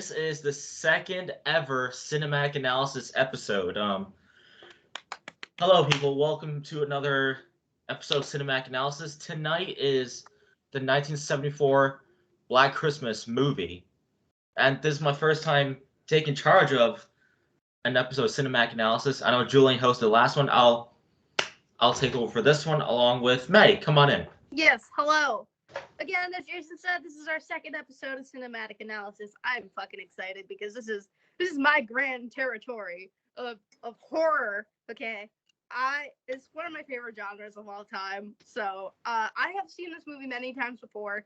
this is the second ever cinematic analysis episode. Hello, people. Welcome to another episode of cinematic analysis. Tonight is the 1974 Black Christmas movie, and this is my first time taking charge of an episode of cinematic analysis. I know Julian hosted the last one. I'll take over for this one along with Madi. Come on in. Yes, hello. Again, as Jason said, this is our second episode of cinematic analysis. I'm fucking excited because this is my grand territory of horror. Okay, it's one of my favorite genres of all time. So I have seen this movie many times before.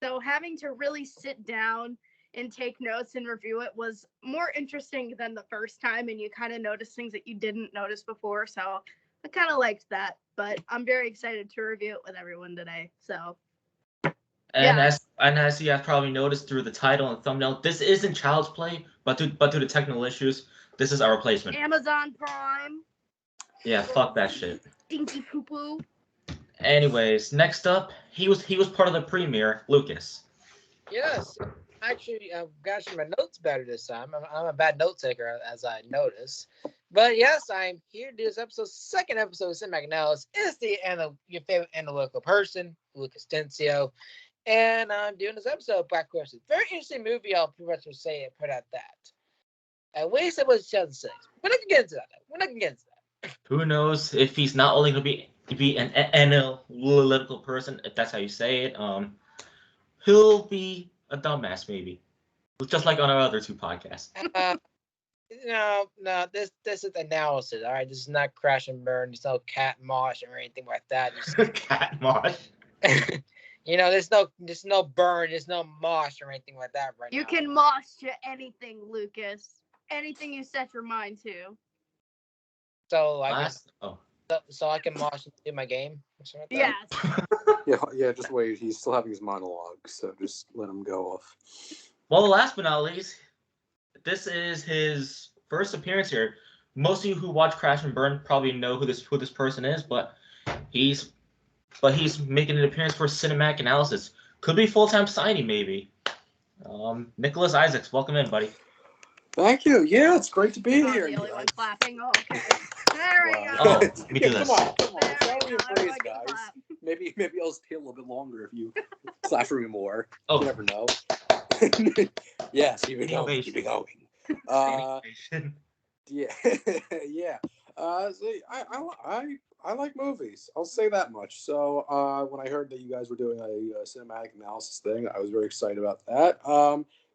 So having to really sit down and take notes and review it was more interesting than the first time, and you kind of notice things that you didn't notice before. So I kind of liked that, but I'm very excited to review it with everyone today. So. And as you have probably noticed through the title and thumbnail, this isn't Child's Play, but due to technical issues, this is our replacement. Amazon Prime. Yeah, fuck that shit. Dinky poo poo. Anyways, next up, he was part of the premiere, Lucas. Yes, actually, I've got my notes better this time. I'm a bad note taker, as I noticed. But yes, I'm here to do this episode. Second episode of Cinematic Analysis. It's your favorite analytical person, Lucas Tencio. And I'm doing this episode of Black Christmas. Very interesting movie, I'll pretty much say it, put out that. At least it was 2006. We're not going to get into that. Who knows if he's not only going to be an analytical person, if that's how you say it, he'll be a dumbass, maybe. Just like on our other two podcasts. No, this is analysis, all right? This is not crash and burn. There's no cat mosh or anything like that. Cat mosh? There's no burn, there's no mosh or anything like that right now. You can mosh to anything, Lucas. Anything you set your mind to. So I can mosh and do my game? Like yes. Yeah, just wait. He's still having his monologue, so just let him go off. Well, last but not least, this is his first appearance here. Most of you who watch Crash and Burn probably know who this person is, but he's making an appearance for cinematic analysis. Could be full-time signing, maybe. Nicholas Isaacs, welcome in, buddy. Thank you. Yeah, it's great to be here. The only one clapping. Oh, okay. There we go. Oh, let me do this. Come on. Salary and praise, guys. Maybe I'll stay a little bit longer if you clap for me more. Oh. You never know. Yes, keep it going. Keep it going. Yeah, yeah. See, I like movies. I'll say that much. So when I heard that you guys were doing a cinematic analysis thing, I was very excited about that.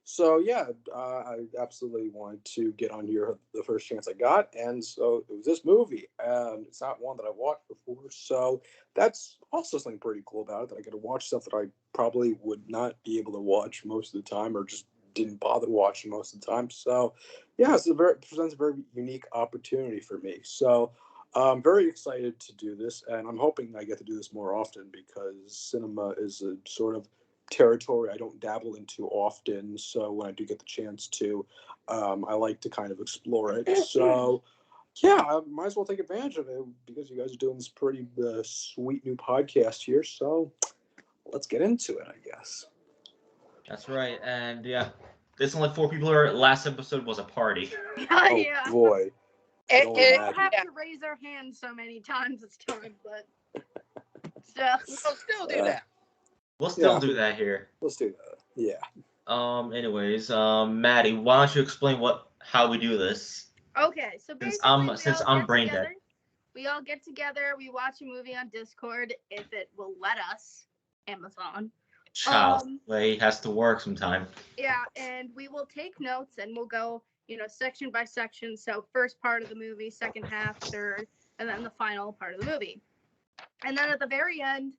So yeah, I absolutely wanted to get on here the first chance I got, and so it was this movie. It's not one that I've watched before, so that's also something pretty cool about it, that I get to watch stuff that I probably would not be able to watch most of the time, or just didn't bother watching most of the time. So yeah, it presents a very unique opportunity for me. So I'm very excited to do this, and I'm hoping I get to do this more often, because cinema is a sort of territory I don't dabble into often. So when I do get the chance to, I like to kind of explore it. So yeah, I might as well take advantage of it, because you guys are doing this pretty sweet new podcast here. So let's get into it, I guess. That's right, and yeah, there's only 4 people here. Last episode was a party. Oh Yeah. boy. We don't have to raise our hands so many times this time, but We'll still do that. We'll still do that here. Let's do that. Yeah. Anyways, Madi, why don't you explain how we do this? Okay, so basically, Since I'm brain dead. We all get together. We watch a movie on Discord if it will let us. Amazon. Child's Play has to work sometime. Yeah, and we will take notes, and we'll go, section by section. So first part of the movie, second half, third, and then the final part of the movie. And then at the very end,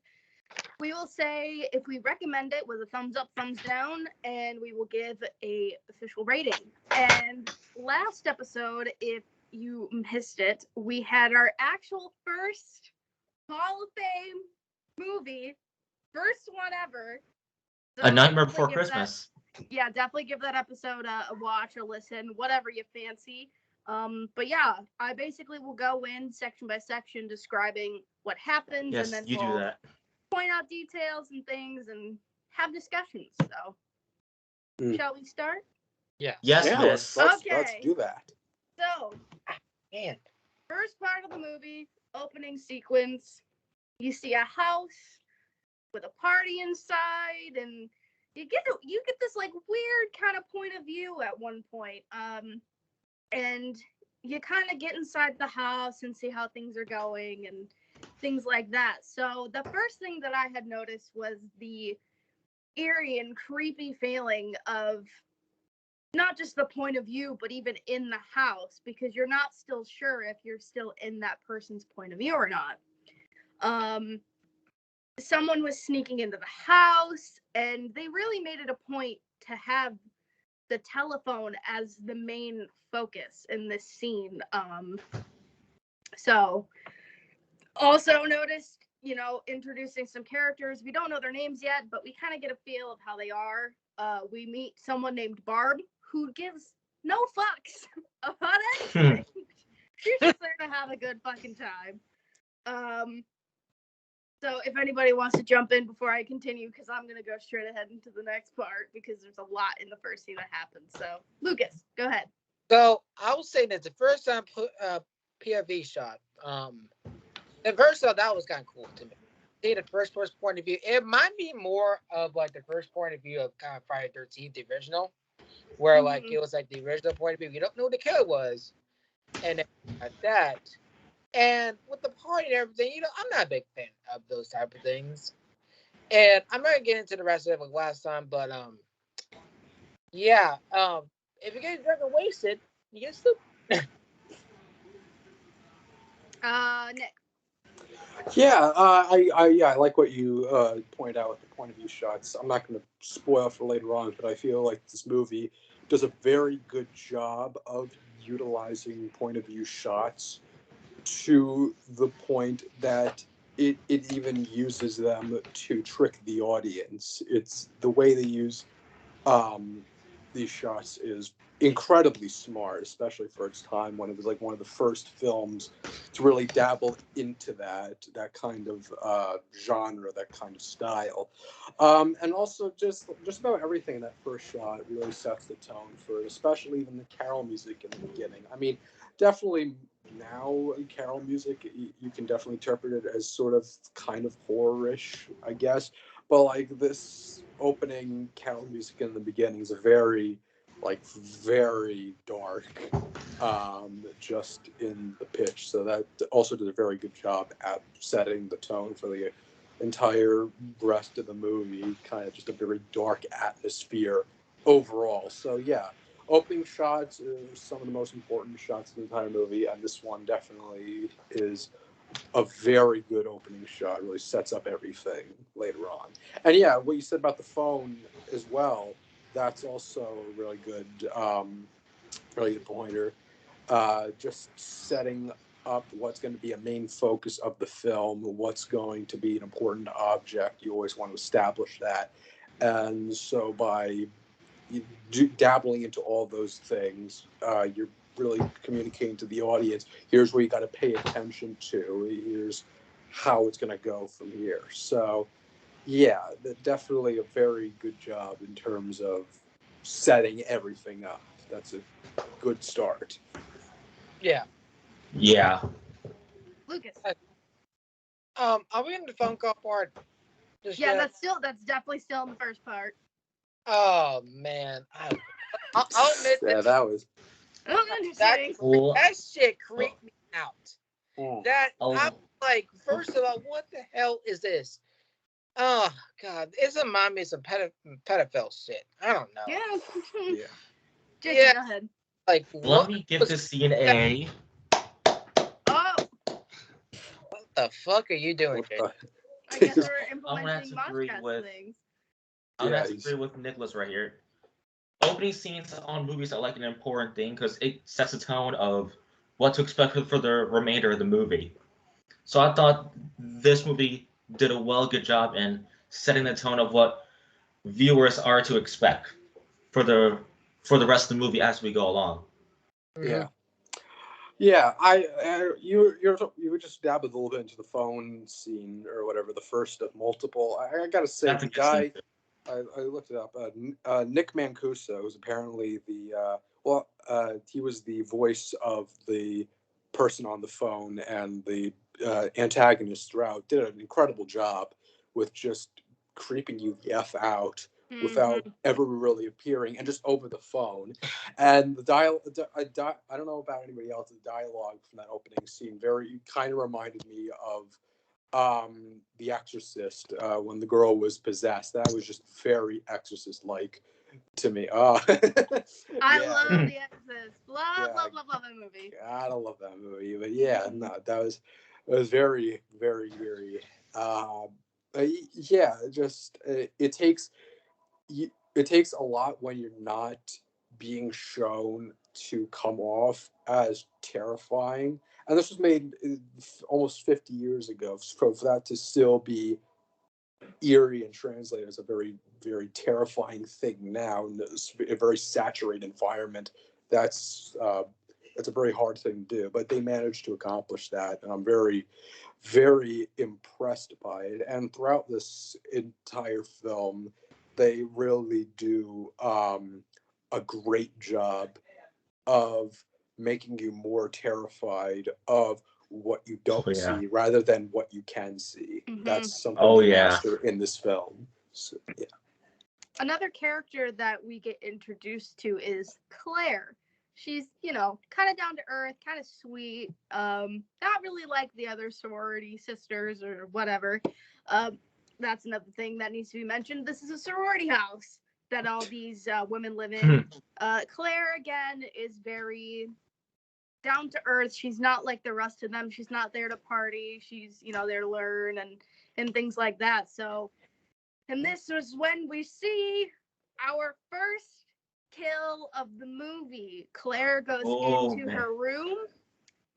we will say if we recommend it with a thumbs up, thumbs down, and we will give a official rating. And last episode, if you missed it, we had our actual first Hall of Fame movie, first one ever. So A Nightmare Before Christmas. Definitely give that episode a watch or listen, whatever you fancy. But yeah, I basically will go in section by section describing what happens. Yes, and then you do that. Point out details and things and have discussions. So, shall we start? Yeah. Yes, Yeah, miss. let's Okay. do that. So, Man. first part of the movie, opening sequence, you see a house with a party inside, and you get this like weird kind of point of view at one point. And you kind of get inside the house and see how things are going and things like that. So the first thing that I had noticed was the eerie and creepy feeling of not just the point of view, but even in the house, because you're not still sure if you're still in that person's point of view or not. Someone was sneaking into the house, and they really made it a point to have the telephone as the main focus in this scene. So also noticed, introducing some characters. We don't know their names yet, but we kind of get a feel of how they are. We meet someone named Barb, who gives no fucks about anything. She's just there to have a good fucking time. So if anybody wants to jump in before I continue, because I'm going to go straight ahead into the next part, because there's a lot in the first scene that happens. So, Lucas, go ahead. So I was saying that the first time POV shot, the first shot, that was kind of cool to me. See the first person point of view. It might be more of like the first point of view of kind of Friday the 13th, the original, where like it was like the original point of view. You don't know who the killer was, and then like that. And with the party and everything, I'm not a big fan of those type of things. And I'm not gonna get into the rest of it like last time, but yeah, if you get drunk and wasted, you get stupid. Nick. Yeah, I like what you point out with the point of view shots. I'm not going to spoil for later on, but I feel like this movie does a very good job of utilizing point of view shots to the point that it even uses them to trick the audience. It's the way they use these shots is incredibly smart, especially for its time when it was like one of the first films to really dabble into that kind of genre, that kind of style, and also just about everything in that first shot really sets the tone for it, especially even the carol music in the beginning. I mean, definitely now carol music you can definitely interpret it as sort of kind of horror-ish, I guess, but like this opening carol music in the beginning is a very dark, just in the pitch. So that also did a very good job at setting the tone for the entire rest of the movie. Kind of just a very dark atmosphere overall. So yeah, opening shots are some of the most important shots in the entire movie, and this one definitely is a very good opening shot. Really sets up everything later on. And yeah, what you said about the phone as well, that's also a really good pointer. Just setting up what's going to be a main focus of the film, what's going to be an important object. You always want to establish that. And so by dabbling into all those things, you're really communicating to the audience, here's where you got to pay attention to, here's how it's going to go from here. So yeah, definitely a very good job in terms of setting everything up. That's a good start. Yeah. Yeah. Lucas. Are we in the phone call part? Yeah, that's definitely still in the first part. Oh man, I'll admit Yeah, that was. That shit creeped me out. That Oh. I'm like, first of all, what the hell is this? Oh God, it's reminding me of some pedophile shit. I don't know. Yeah. Yeah. Jaden, go ahead. Like, Let me give this scene a. Oh, what the fuck are you doing? I guess we're I'm gonna have implementing to agree Moshcast with. things. I'm gonna have to agree with Nicholas right here. Opening scenes on movies are like an important thing because it sets the tone of what to expect for the remainder of the movie. So I thought this movie did a good job in setting the tone of what viewers are to expect for the rest of the movie as we go along. Yeah. Yeah, you were just dabbed a little bit into the phone scene or whatever, the first of multiple. I gotta say, That's a the good scene guy, too. I looked it up. Nick Mancuso is apparently he was the voice of the person on the phone and the antagonist throughout. Did an incredible job with just creeping you the F out without ever really appearing and just over the phone. And the I don't know about anybody else, the dialogue from that opening scene kind of reminded me of The Exorcist, when the girl was possessed. That was just very Exorcist-like to me. I love The Exorcist. Love that movie. God, I love that movie. But yeah, no, it was very, very, very. It takes a lot when you're not being shown to come off as terrifying. And this was made almost 50 years ago. So for that to still be eerie and translated as a very, very terrifying thing now in a very saturated environment, that's a very hard thing to do. But they managed to accomplish that, and I'm very, very impressed by it. And throughout this entire film, they really do a great job of making you more terrified of what you don't see rather than what you can see. That's something they master in this film. So, yeah. Another character that we get introduced to is Claire. She's, kind of down to earth, kind of sweet, not really like the other sorority sisters or whatever. That's another thing that needs to be mentioned. This is a sorority house that all these women live in. Claire, again, is very down to earth. She's not like the rest of them. She's not there to party. She's, there to learn and things like that. So, and this was when we see our first kill of the movie. Claire goes into her room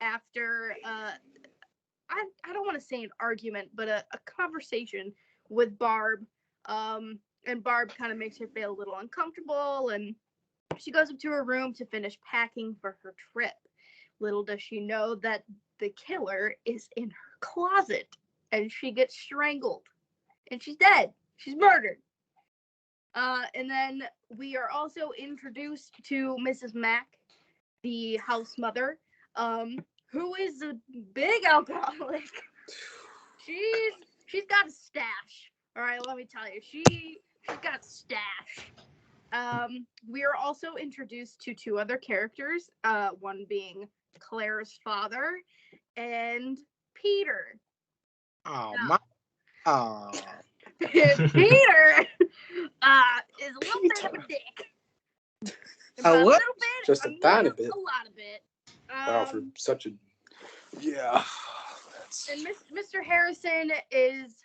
after I don't want to say an argument, but a conversation with Barb. And Barb kind of makes her feel a little uncomfortable, and she goes up to her room to finish packing for her trip. Little does she know that the killer is in her closet, and she gets strangled, and she's dead. She's murdered. And then we are also introduced to Mrs. Mack, the house mother, who is a big alcoholic. She's got a stash. All right, let me tell you, she's got a stash. We are also introduced to two other characters, one being Claire's father and Peter. Peter is a little bit of a dick. A what? Just a tiny bit. A lot of it. For such a... Yeah. And Mr. Harrison is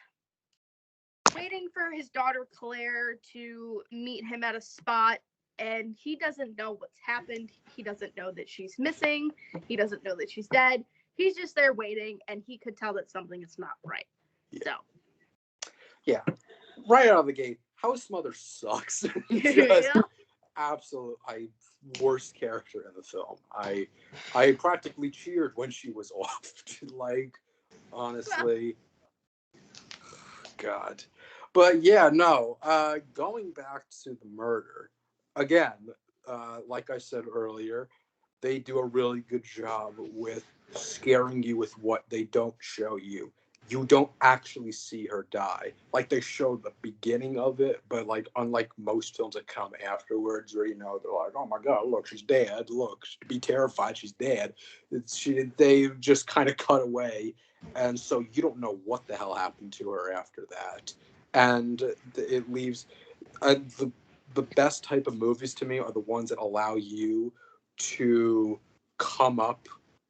waiting for his daughter Claire to meet him at a spot, and he doesn't know what's happened. He doesn't know that she's missing. He doesn't know that she's dead. He's just there waiting, and he could tell that something is not right. Yeah. Yeah. Right out of the gate, house mother sucks. Just absolute worst character in the film. I practically cheered when she was off. Like, honestly. God. But yeah, no. Going back to the murder, again, like I said earlier, they do a really good job with scaring you with what they don't show you. You don't actually see her die. Like, they show the beginning of it, but like, unlike most films that come afterwards, where, they're like, oh my God, look, she's dead. Look, be terrified, she's dead. They just kind of cut away. And so you don't know what the hell happened to her after that. And it leaves the best type of movies to me are the ones that allow you to come up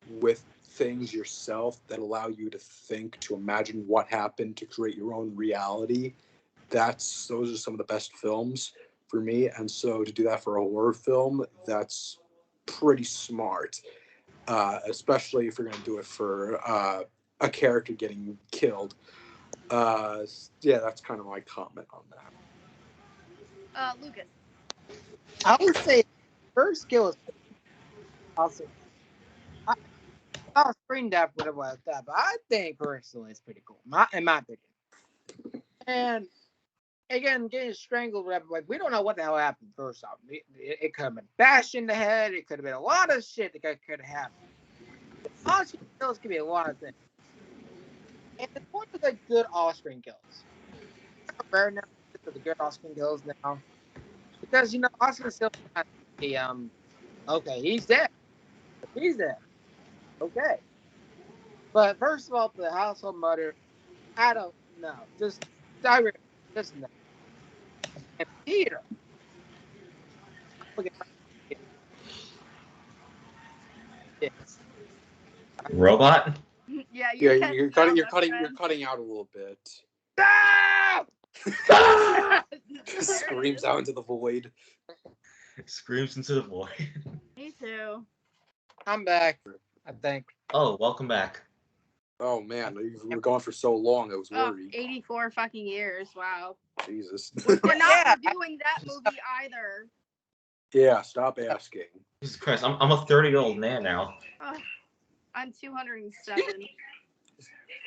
with things yourself, that allow you to think, to imagine what happened, to create your own reality. Those are some of the best films for me. And so to do that for a horror film, that's pretty smart, especially if you're going to do it for a character getting killed. Yeah, that's kind of my comment on that. Lucas. I would say first kill is awesome. I was screen deaf with it was that, but I think personally it's pretty cool, in my opinion. And again, getting strangled, whatever. Like, we don't know what the hell happened. First off, it could have been bashed in the head. It could have been a lot of shit that could have happened. On-screen kills could be a lot of things. And it's one of the good off-screen kills. Rare enough for the good off-screen kills now, because Austin still has the okay, he's dead. He's dead. Okay. But first of all, the household murder, I don't know. Just direct. Just no. And Peter. Robot? Yeah, You're cutting out a little bit. Ah! Just screams out into the void. Screams into the void. Me too. I'm back, I think. Oh, welcome back. Oh man, you were gone for so long. I was worried. 84 fucking years. Wow. Jesus. We're not reviewing that movie either. Yeah, stop asking. Jesus Christ, I'm a 30-year-old man now. I'm 207.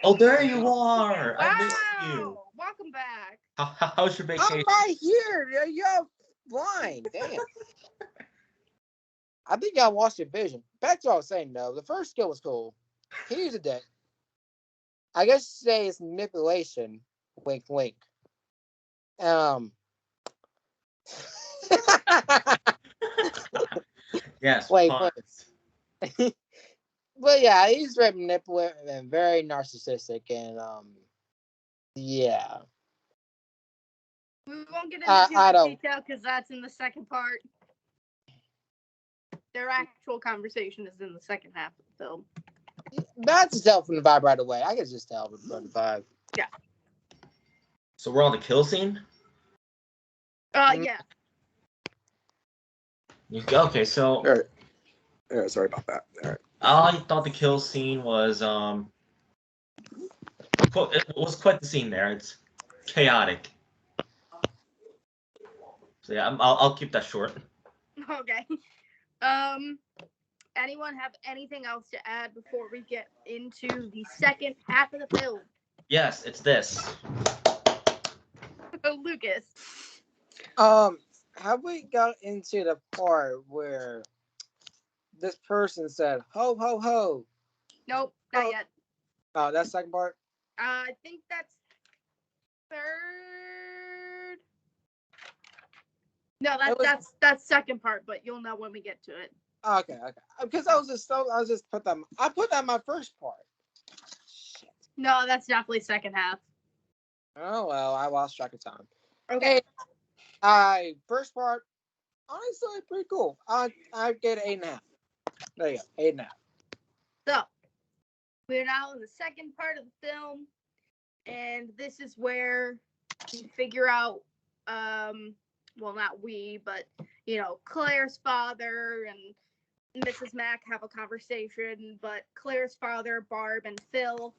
Oh, there you are! Wow. I missed you. Welcome back. How's your vacation? I'm right here. You're blind. Damn. I think y'all lost your vision. Back to what I was saying, though. The first skill was cool. Here's a dick. I guess say it's manipulation. Wink, wink. Yes. Wait, pause. But yeah, he's very manipulative and very narcissistic, and yeah. We won't get into too I much don't- detail because that's in the second part. Their actual conversation is in the second half of the film. That's tell from the vibe right away. I can just tell from the vibe. Yeah. So we're on the kill scene? Yeah. Okay, so All right, sorry about that. All right. I thought the kill scene was it was quite the scene there. It's chaotic. So yeah, I'll keep that short. Okay. Anyone have anything else to add before we get into the second half of the film? Yes, it's this. Lucas. Have we got into the part where this person said ho ho ho? Nope, not yet. Oh, that's second part. I think that's third. No, that's second part, but you'll know when we get to it. Okay. Because I put that in my first part. Shit. No, that's definitely second half. Oh well, I lost track of time. Okay. First part, honestly, pretty cool. I get 8.5. There you go, 8.5. So we're now in the second part of the film, and this is where we figure out, well, not we, but Claire's father and Mrs. Mack have a conversation, but Claire's father, Barb, and Phil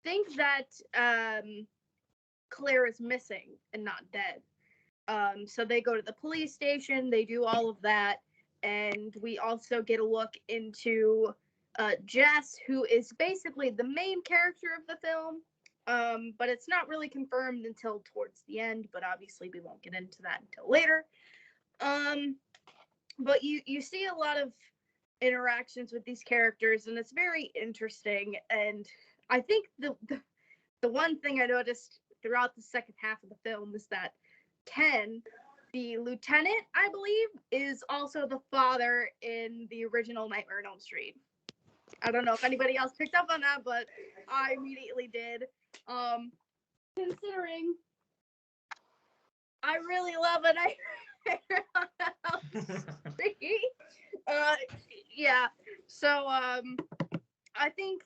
think that Claire is missing and not dead. So they go to the police station, they do all of that, and we also get a look into Jess, who is basically the main character of the film, but it's not really confirmed until towards the end, but obviously we won't get into that until later. But you see a lot of interactions with these characters, and it's very interesting, and I think the one thing I noticed throughout the second half of the film is that Ken, the lieutenant, I believe, is also the father in the original Nightmare on Elm Street. I don't know if anybody else picked up on that, but I immediately did. Considering I really love a Nightmare on Elm Street. Yeah. So I think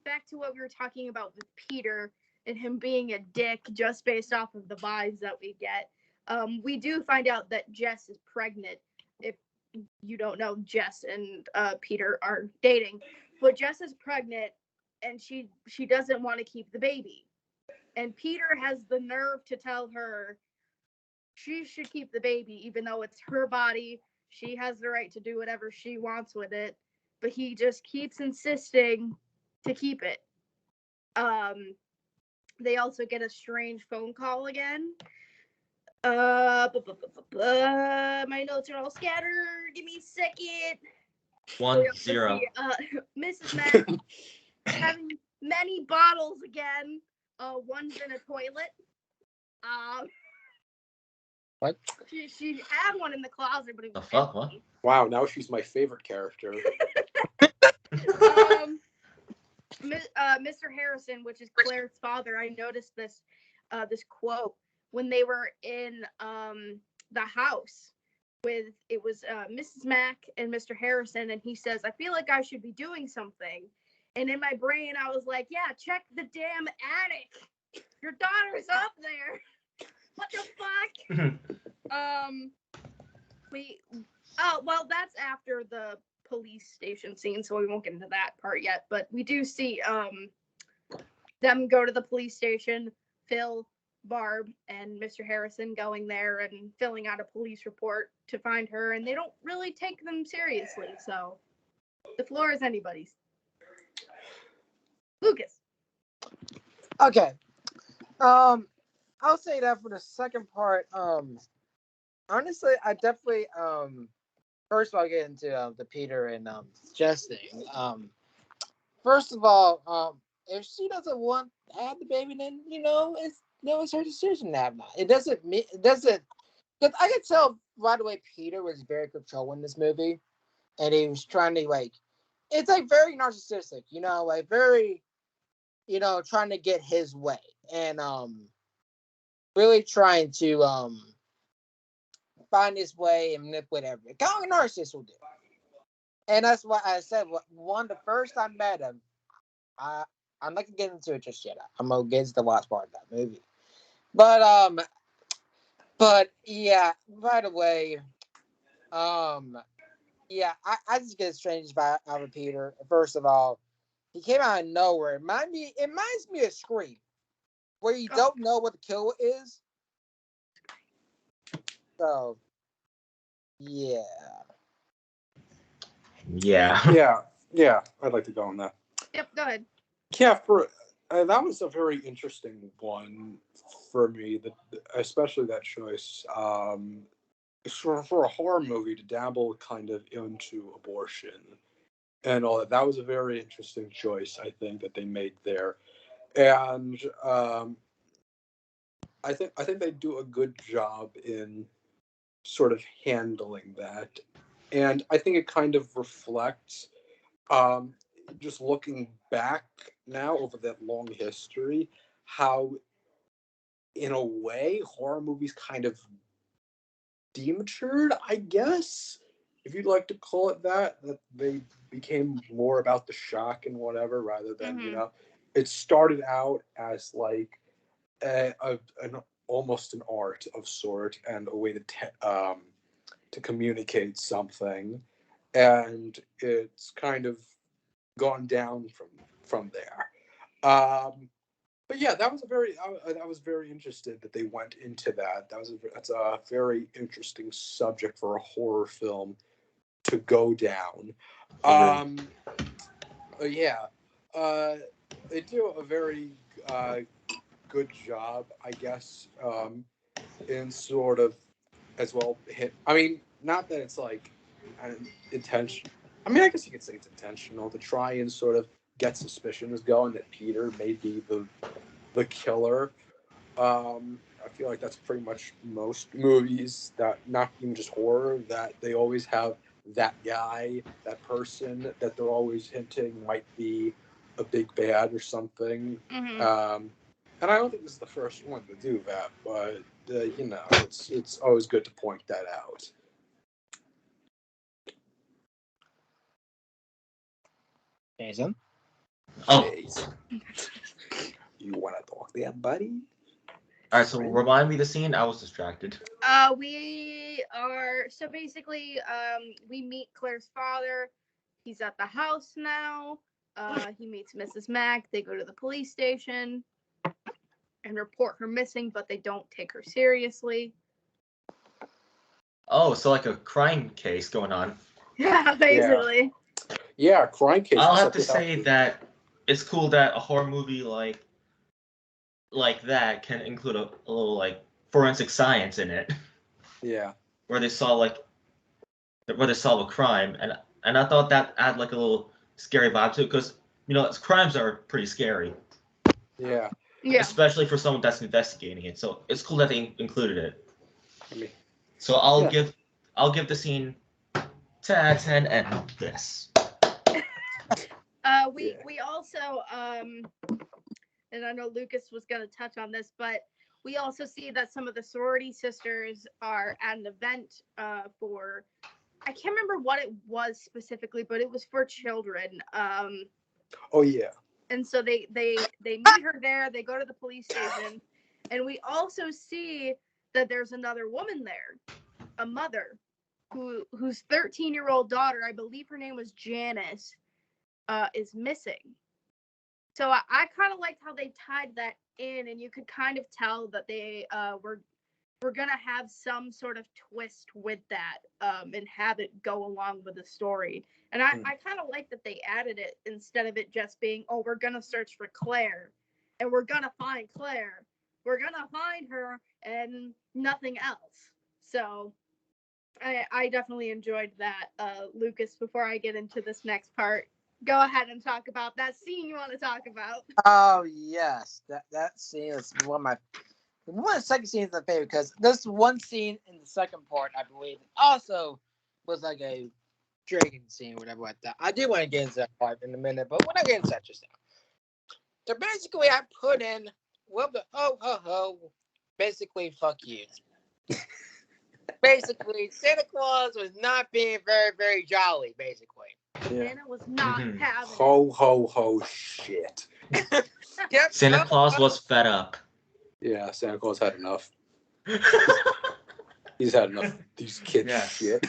back to what we were talking about with Peter and him being a dick just based off of the vibes that we get. We do find out that Jess is pregnant. If you don't know, Jess and Peter are dating, but Jess is pregnant and she doesn't want to keep the baby. And Peter has the nerve to tell her she should keep the baby, even though it's her body. She has the right to do whatever she wants with it, but he just keeps insisting to keep it. they also get a strange phone call again. My notes are all scattered. Give me a second. 1-0. Mrs. Mac having many bottles again. One's in a toilet. What? She had one in the closet, but it was The fuck? What? empty. Wow, now she's my favorite character. Mr. Harrison, which is Claire's father, I noticed this quote when they were in the house with Mrs. Mack and Mr. Harrison, and he says, "I feel like I should be doing something." And in my brain, I was like, "Yeah, check the damn attic. Your daughter's up there. What the fuck?" Well, that's after the police station scene, so we won't get into that part yet. But we do see them go to the police station, Phil, Barb, and Mr. Harrison going there and filling out a police report to find her, and they don't really take them seriously. So the floor is anybody's. Lucas. Okay. I'll say that for the second part. Honestly, I definitely first of all get into the Peter and Jess thing. First of all, if she doesn't want to have the baby, then it's her decision to have not. It doesn't because I could tell right away Peter was very controlling this movie, and he was trying to it's like very narcissistic, like very, trying to get his way, and really trying to find his way and manipulate everything. Kind of a narcissist will do. And that's why I said the first I met him, I'm not gonna get into it just yet. I'm gonna get into the last part of that movie. But yeah, right away, yeah, I just get a strange vibe out of Peter. First of all, he came out of nowhere. It reminds me of Scream, where you don't know what the kill is. So, yeah. Yeah, I'd like to go on that. Yep, go ahead. Yeah, that was a very interesting one for me, especially that choice. For a horror movie to dabble kind of into abortion and all that. That was a very interesting choice, I think, that they made there. And I think they do a good job in sort of handling that. And I think it kind of reflects, just looking back now over that long history, how, in a way, horror movies kind of dematured, I guess, if you'd like to call it that they became more about the shock and whatever, rather than, it started out as like an almost an art of sort and a way to communicate something, and it's kind of gone down from there. But yeah, I was very interested that they went into that. That's a very interesting subject for a horror film to go down. Yeah, they do a very good job, I guess, in sort of as well hit. I mean, not that it's like an intention. I mean, I guess you could say it's intentional to try and sort of get suspicions going that Peter may be the killer. I feel like that's pretty much most movies, that not even just horror, that they always have that guy, that person that they're always hinting might be a big bad or something. Mm-hmm. And I don't think this is the first one to do that, but it's always good to point that out. Jason? Oh. You want to talk there, buddy? All right, so remind me the scene. I was distracted. We are so basically we meet Claire's father. He's at the house now. He meets Mrs. Mack. They go to the police station and report her missing, but they don't take her seriously. Oh, so like a crime case going on. Yeah, basically. Yeah, crime case. I'll have to say that it's cool that a horror movie like like that can include a little like forensic science in it, Yeah. where they solve a crime, and I thought that had like a little scary vibe to it because crimes are pretty scary, Yeah. Yeah. especially for someone that's investigating it. So it's cool that they included it. I mean, So I'll give the scene 10 out of 10 and this. We also and I know Lucas was gonna touch on this, but we also see that some of the sorority sisters are at an event for, I can't remember what it was specifically, but it was for children. Oh yeah. And so they meet her there. They go to the police station, and we also see that there's another woman there, a mother, whose 13-year-old daughter, I believe her name was Janice, is missing. So I kind of liked how they tied that in, and you could kind of tell that they were gonna have some sort of twist with that, and have it go along with the story. And I kind of like that they added it instead of it just being, oh, we're gonna search for Claire, and we're gonna find Claire, we're gonna find her, and nothing else. So I definitely enjoyed that. Lucas, before I get into this next part, go ahead and talk about that scene you want to talk about. Oh yes, that scene is one of the second scenes my favorite, because this one scene in the second part, I believe, also was like a dragon scene, whatever like that. I do want to get into that part in a minute, but we're not getting into that just now. So basically, I put in, well, the ho ho ho, basically fuck you. Basically, Santa Claus was not being very, very jolly, basically. Yeah. Santa was not having Ho ho ho shit. Yep. Santa Claus was fed up. Yeah, Santa Claus had enough. He's had enough of these kids shit.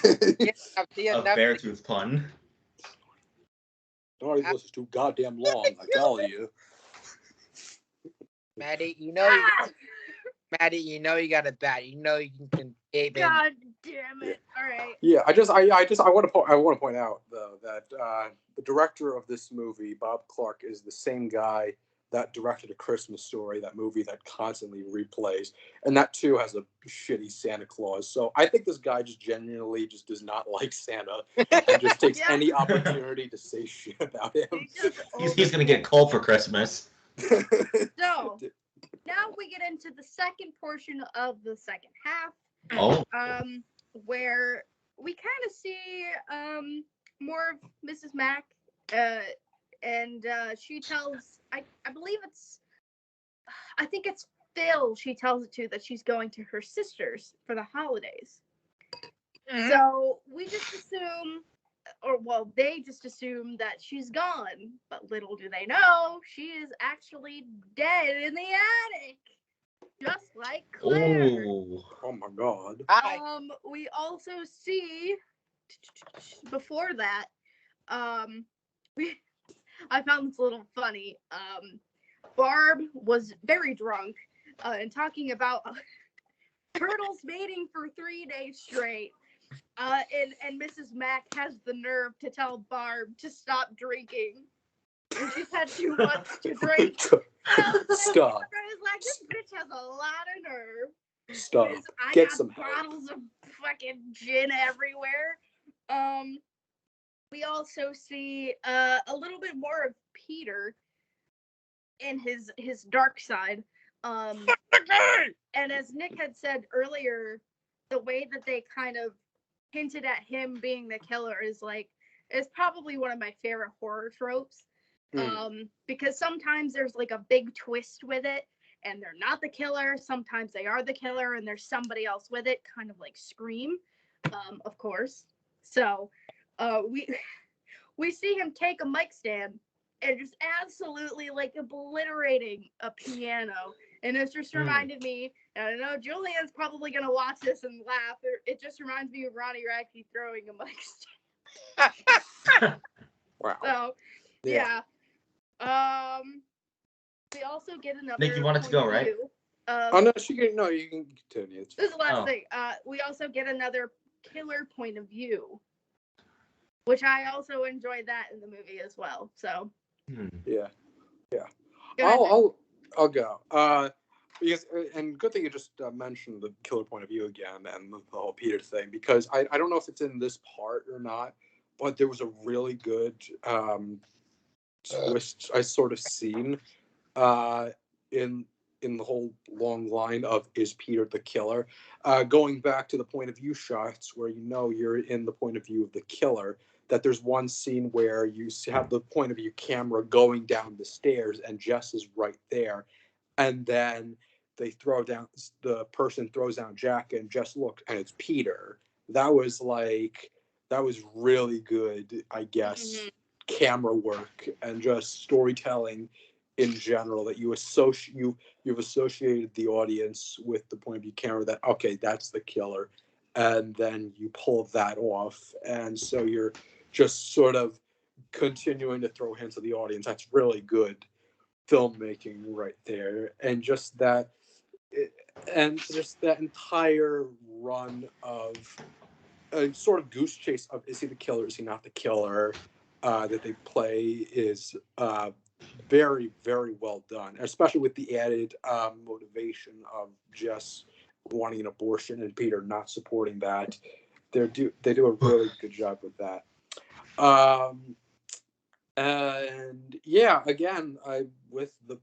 Yeah, A Beartooth pun. Don't listen too goddamn long, I tell you. Maddie, you know you got a bat. You know you can cave in. God damn it! All right. Yeah, I want to point out though that the director of this movie, Bob Clark, is the same guy that directed A Christmas Story, that movie that constantly replays, and that too has a shitty Santa Claus. So I think this guy just genuinely just does not like Santa and just takes any opportunity to say shit about him. He's gonna get cold for Christmas. So now we get into the second portion of the second half. Oh. Where we kind of see more of Mrs. Mack, and she tells, I believe I think it's Phil she tells it to, that she's going to her sister's for the holidays. Mm-hmm. So we just assume, they just assume that she's gone, but little do they know she is actually dead in the attic, just like Claire. Oh my God. We also see before that, I found this a little funny. Barb was very drunk, and talking about turtles mating for 3 days straight. And Mrs. Mack has the nerve to tell Barb to stop drinking. And she's had 2 months to drink. Stop. I was like, this bitch has a lot of nerve. Stop. I Get got some bottles of fucking gin everywhere. We also see a little bit more of Peter in his dark side. And as Nick had said earlier, the way that they kind of hinted at him being the killer is probably one of my favorite horror tropes. Because sometimes there's like a big twist with it, and they're not the killer. Sometimes they are the killer, and there's somebody else with it, kind of like Scream, of course. So we see him take a mic stand and just absolutely like obliterating a piano. And it just reminded me, and I know Julian's probably going to watch this and laugh. It just reminds me of Ronnie Radke throwing a mic stand. Wow. So, yeah. We also get another. Nick, you wanted to go, right? No, you can continue. This is the last thing. We also get another killer point of view, which I also enjoyed that in the movie as well. So. Yeah. I'll go. Because and good thing you just mentioned the killer point of view again and the whole Peter thing, because I don't know if it's in this part or not, but there was a really good twist I sort of seen in the whole long line of is Peter the killer, going back to the point of view shots where you're in the point of view of the killer. That there's one scene where you have the point of view camera going down the stairs and Jess is right there, and then the person throws down Jack and Jess looks and it's Peter. That was really good, I guess, camera work and just storytelling in general, that you've associated the audience with the point of view camera that, okay, that's the killer, and then you pull that off, and so you're just sort of continuing to throw hints at the audience. That's really good filmmaking right there, and just that entire run of a sort of goose chase of is he the killer, is he not the killer, that they play is very, very well done, especially with the added motivation of Jess wanting an abortion and Peter not supporting that. They do a really good job with that. And yeah, again, with the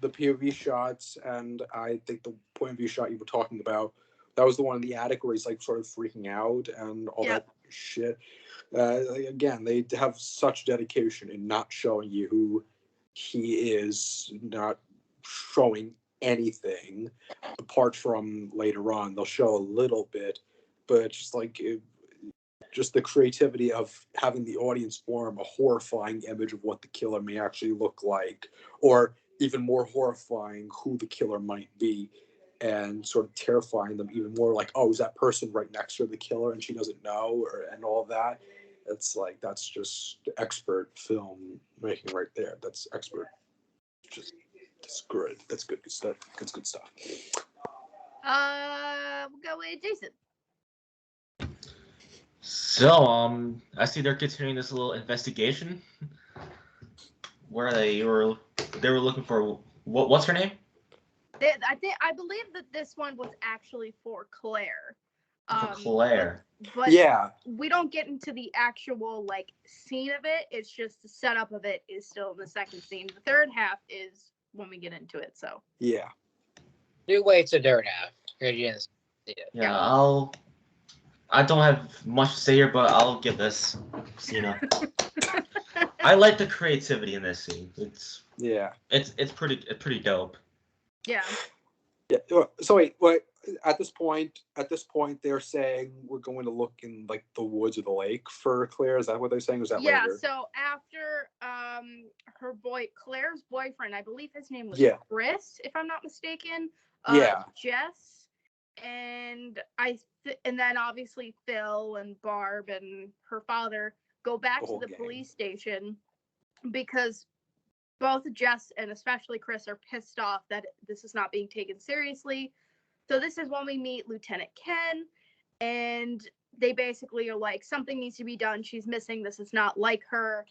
POV shots, and I think the point of view shot you were talking about, that was the one in the attic where he's like sort of freaking out and all that shit. Again, they have such dedication in not showing you who he is, not showing anything apart from later on. They'll show a little bit, but just like just the creativity of having the audience form a horrifying image of what the killer may actually look like, or even more horrifying, who the killer might be, and sort of terrifying them even more, like, oh, is that person right next to the killer and she doesn't know, and all that. It's like, that's just expert film making right there. That's expert. That's good. That's good stuff. That's good stuff. We'll go with Jason. So, I see they're continuing this little investigation where they were looking for what's her name? I believe that this one was actually for Claire. For Claire. But yeah, we don't get into the actual like scene of it. It's just the setup of it is still in the second scene. The third half is when we get into it. So yeah. Do wait to third half. Yeah, I don't have much to say here, but I'll give this Cena. I like the creativity in this scene. It's pretty dope. Yeah. Yeah. So wait. At this point, they're saying we're going to look in like the woods or the lake for Claire. Is that what they're saying? Or is that later? Yeah. So after Claire's boyfriend, I believe his name was Chris, if I'm not mistaken. Jess, and and then obviously Phil and Barb and her father go back to the police station because both Jess and especially Chris are pissed off that this is not being taken seriously. So this is when we meet Lieutenant Ken, and they basically are like, something needs to be done. She's missing. This is not like her,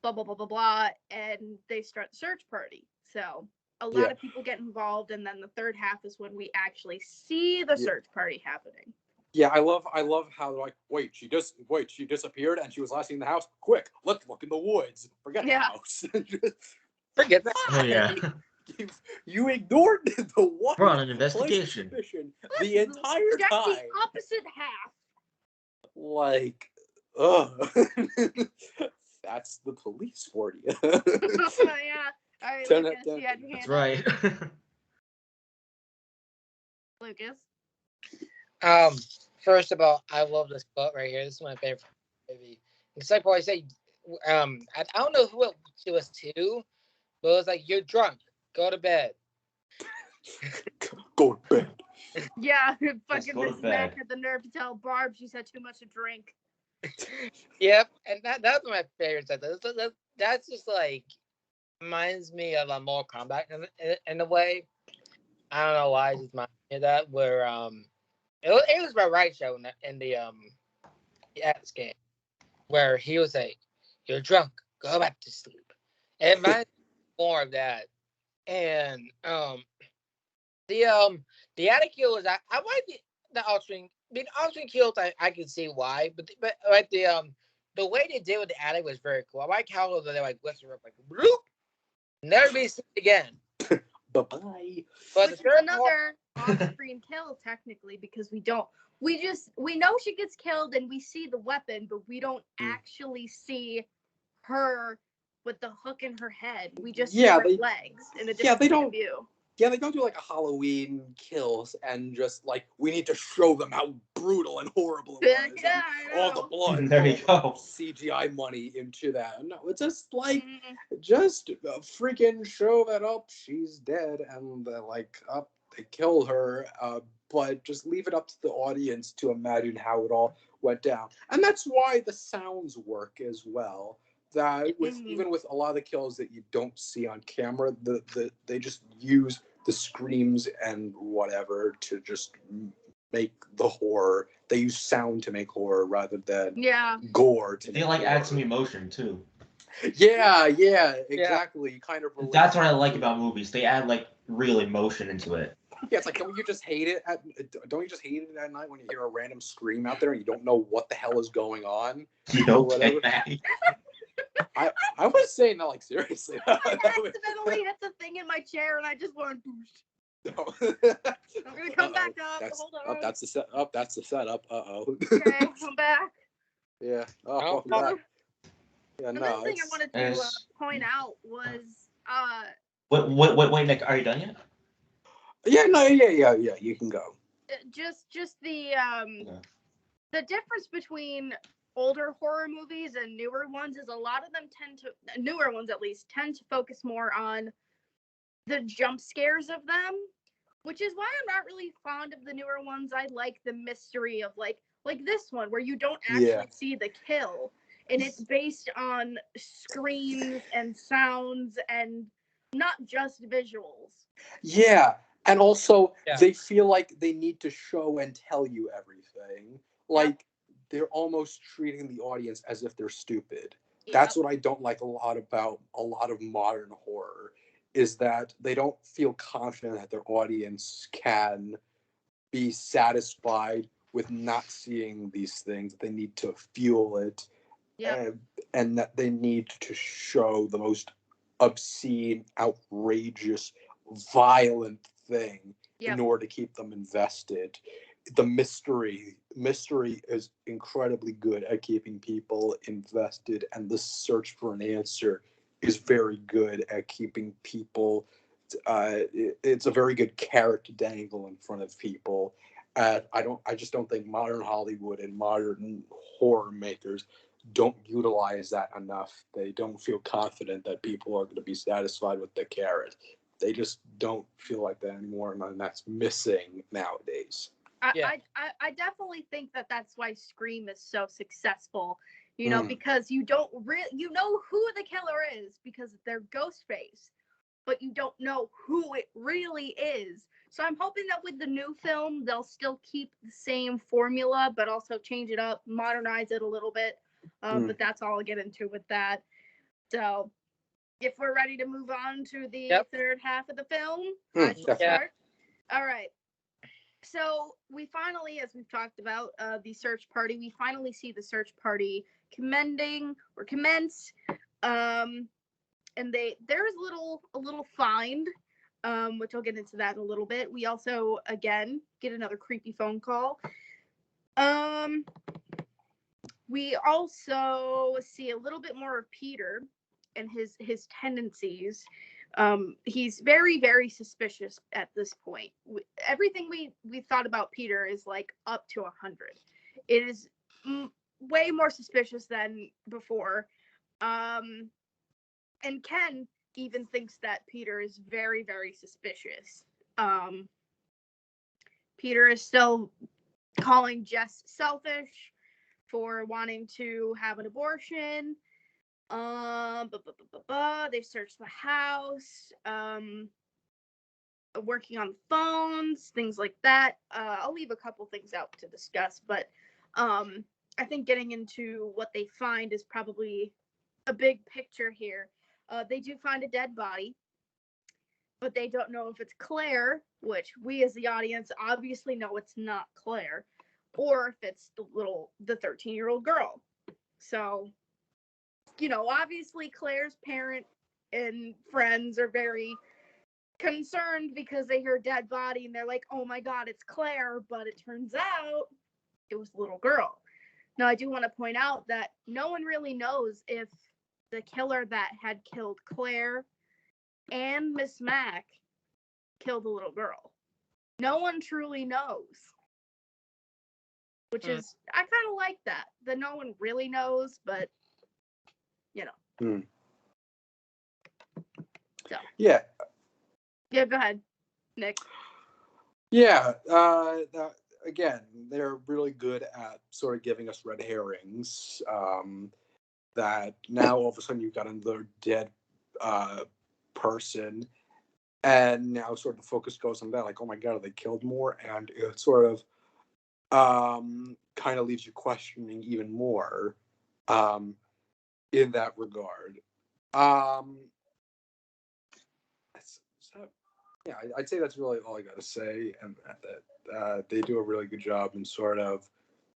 blah, blah, blah, blah, blah. And they start the search party. So a lot of people get involved, and then the third half is when we actually see the search party happening. Yeah, I love how like, she disappeared and she was last seen in the house. Quick, let's look in the woods. Forget the house. Forget that. Oh yeah. You ignored the one. We're on an investigation. The entire time. The opposite half. Like, that's the police for you. Yeah. All right, Lucas, you had your hand That's right. Lucas. First of all, I love this quote right here. This is my favorite movie. It's like what I say. I don't know who it was to, but it was like, you're drunk. Go to bed. Go to bed. Yeah, fucking this Mac had the nerve to tell Barb she's had too much to drink. Yep, and that's my favorite set. That's just like reminds me of a Mortal Kombat in a way. I don't know why, it just reminds me of that. Where it was my right show in the X game, where he was like, "You're drunk. Go back to sleep." And it reminds me more of that. and the attic killers. I like the offspring. I mean, offspring kills. I can see why, but like the way they did with the attic was very cool. I like how they like lift her up like bloop, never be seen again. Bye-bye. But which is another off-screen kill technically, because we know she gets killed and we see the weapon, but we don't actually see her with the hook in her head. We just see her legs in a different point of view. Yeah, they don't do like a Halloween kills and just like we need to show them how brutal and horrible it was. Yeah, and all the blood. There you go. CGI money into that. No, it's just like just freaking show that she's dead and they killed her. But just leave it up to the audience to imagine how it all went down. And that's why the sounds work as well. That even with a lot of the kills that you don't see on camera, they just use the screams and whatever to just make the horror. They use sound to make horror rather than gore. They add some emotion too. Yeah, exactly. Kind of. That's what I like about movies. They add real emotion into it. Yeah, it's like don't you just hate it at night when you hear a random scream out there and you don't know what the hell is going on? Or whatever. I was saying that seriously. I accidentally hit the thing in my chair and I just went boost. No. I'm gonna come back up. Hold on. That's the set. That's the setup. Okay, I'm back. Yeah. Yeah. Another thing I wanted to point out was Wait, Nick, are you done yet? Yeah. No. Yeah. You can go. Just the difference between older horror movies and newer ones is a lot of them newer ones at least tend to focus more on the jump scares of them, which is why I'm not really fond of the newer ones. I like the mystery of like this one where you don't actually see the kill and it's based on screams and sounds and not just visuals. Yeah, and also they feel like they need to show and tell you everything. They're almost treating the audience as if they're stupid. Yep. That's what I don't like about a lot of modern horror, is that they don't feel confident that their audience can be satisfied with not seeing these things. They need to feel it, and that they need to show the most obscene, outrageous, violent thing in order to keep them invested. The mystery is incredibly good at keeping people invested, and the search for an answer is very good at keeping people. It's a very good carrot to dangle in front of people. I just don't think modern Hollywood and modern horror makers don't utilize that enough. They don't feel confident that people are going to be satisfied with the carrot. They just don't feel like that anymore, and that's missing nowadays. I definitely think that's why Scream is so successful, because you don't you know who the killer is because they're Ghostface, but you don't know who it really is. So I'm hoping that with the new film, they'll still keep the same formula, but also change it up, modernize it a little bit. But that's all I'll get into with that. So if we're ready to move on to the third half of the film, I shall start. All right. So we finally, as we've talked about, the search party, we finally see the search party commence. And there's a little find, which I'll get into that in a little bit. We also, again, get another creepy phone call. We also see a little bit more of Peter and his tendencies. He's very, very suspicious at this point. Everything we thought about Peter is up to 100. It is way more suspicious than before. And Ken even thinks that Peter is very, very suspicious. Peter is still calling Jess selfish for wanting to have an abortion. They searched the house, working on phones, things like that. I'll leave a couple things out to discuss, but I think getting into what they find is probably a big picture here. They do find a dead body. but they don't know if it's Claire, which we as the audience obviously know it's not Claire, or if it's the 13-year-old girl. So, obviously Claire's parent and friends are very concerned because they hear dead body and they're like, oh my god, it's Claire, but it turns out it was a little girl. Now, I do want to point out that no one really knows if the killer that had killed Claire and Miss Mac killed the little girl. No one truly knows. Which is, I kind of like that no one really knows, but, So. Yeah. Yeah, go ahead, Nick. Yeah. Again, they're really good at sort of giving us red herrings. That now all of a sudden you've got another dead person, and now sort of the focus goes on that, like, oh my god, they killed more, and it sort of kind of leaves you questioning even more in that regard. Yeah, I'd say that's really all I got to say, and that they do a really good job in sort of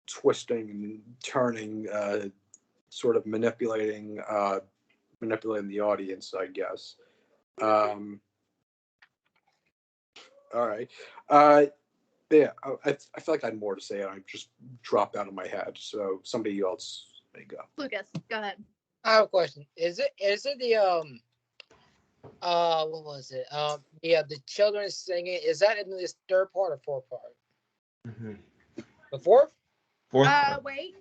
twisting and turning, sort of manipulating the audience, I guess. All right. Yeah, I feel like I had more to say, and I just dropped out of my head. So somebody else may go. Lucas, go ahead. I have a question. Is it the what was it? The children singing. Is that in this third part or fourth part? Mm-hmm. The fourth? Wait.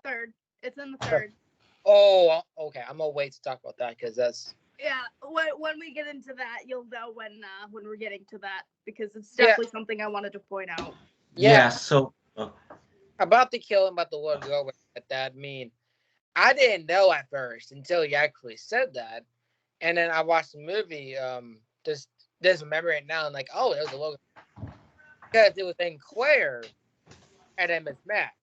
Third. It's in the third. Oh, okay. I'm gonna wait to talk about that because that's. Yeah, when we get into that, you'll know when we're getting to that, because it's definitely something I wanted to point out. Yeah. So about the killing, about the little girl with that. I mean, I didn't know at first until you actually said that, and then I watched the movie. Just remember it now, and like, oh, it was a little, because it was in Claire, and then Miss Mac.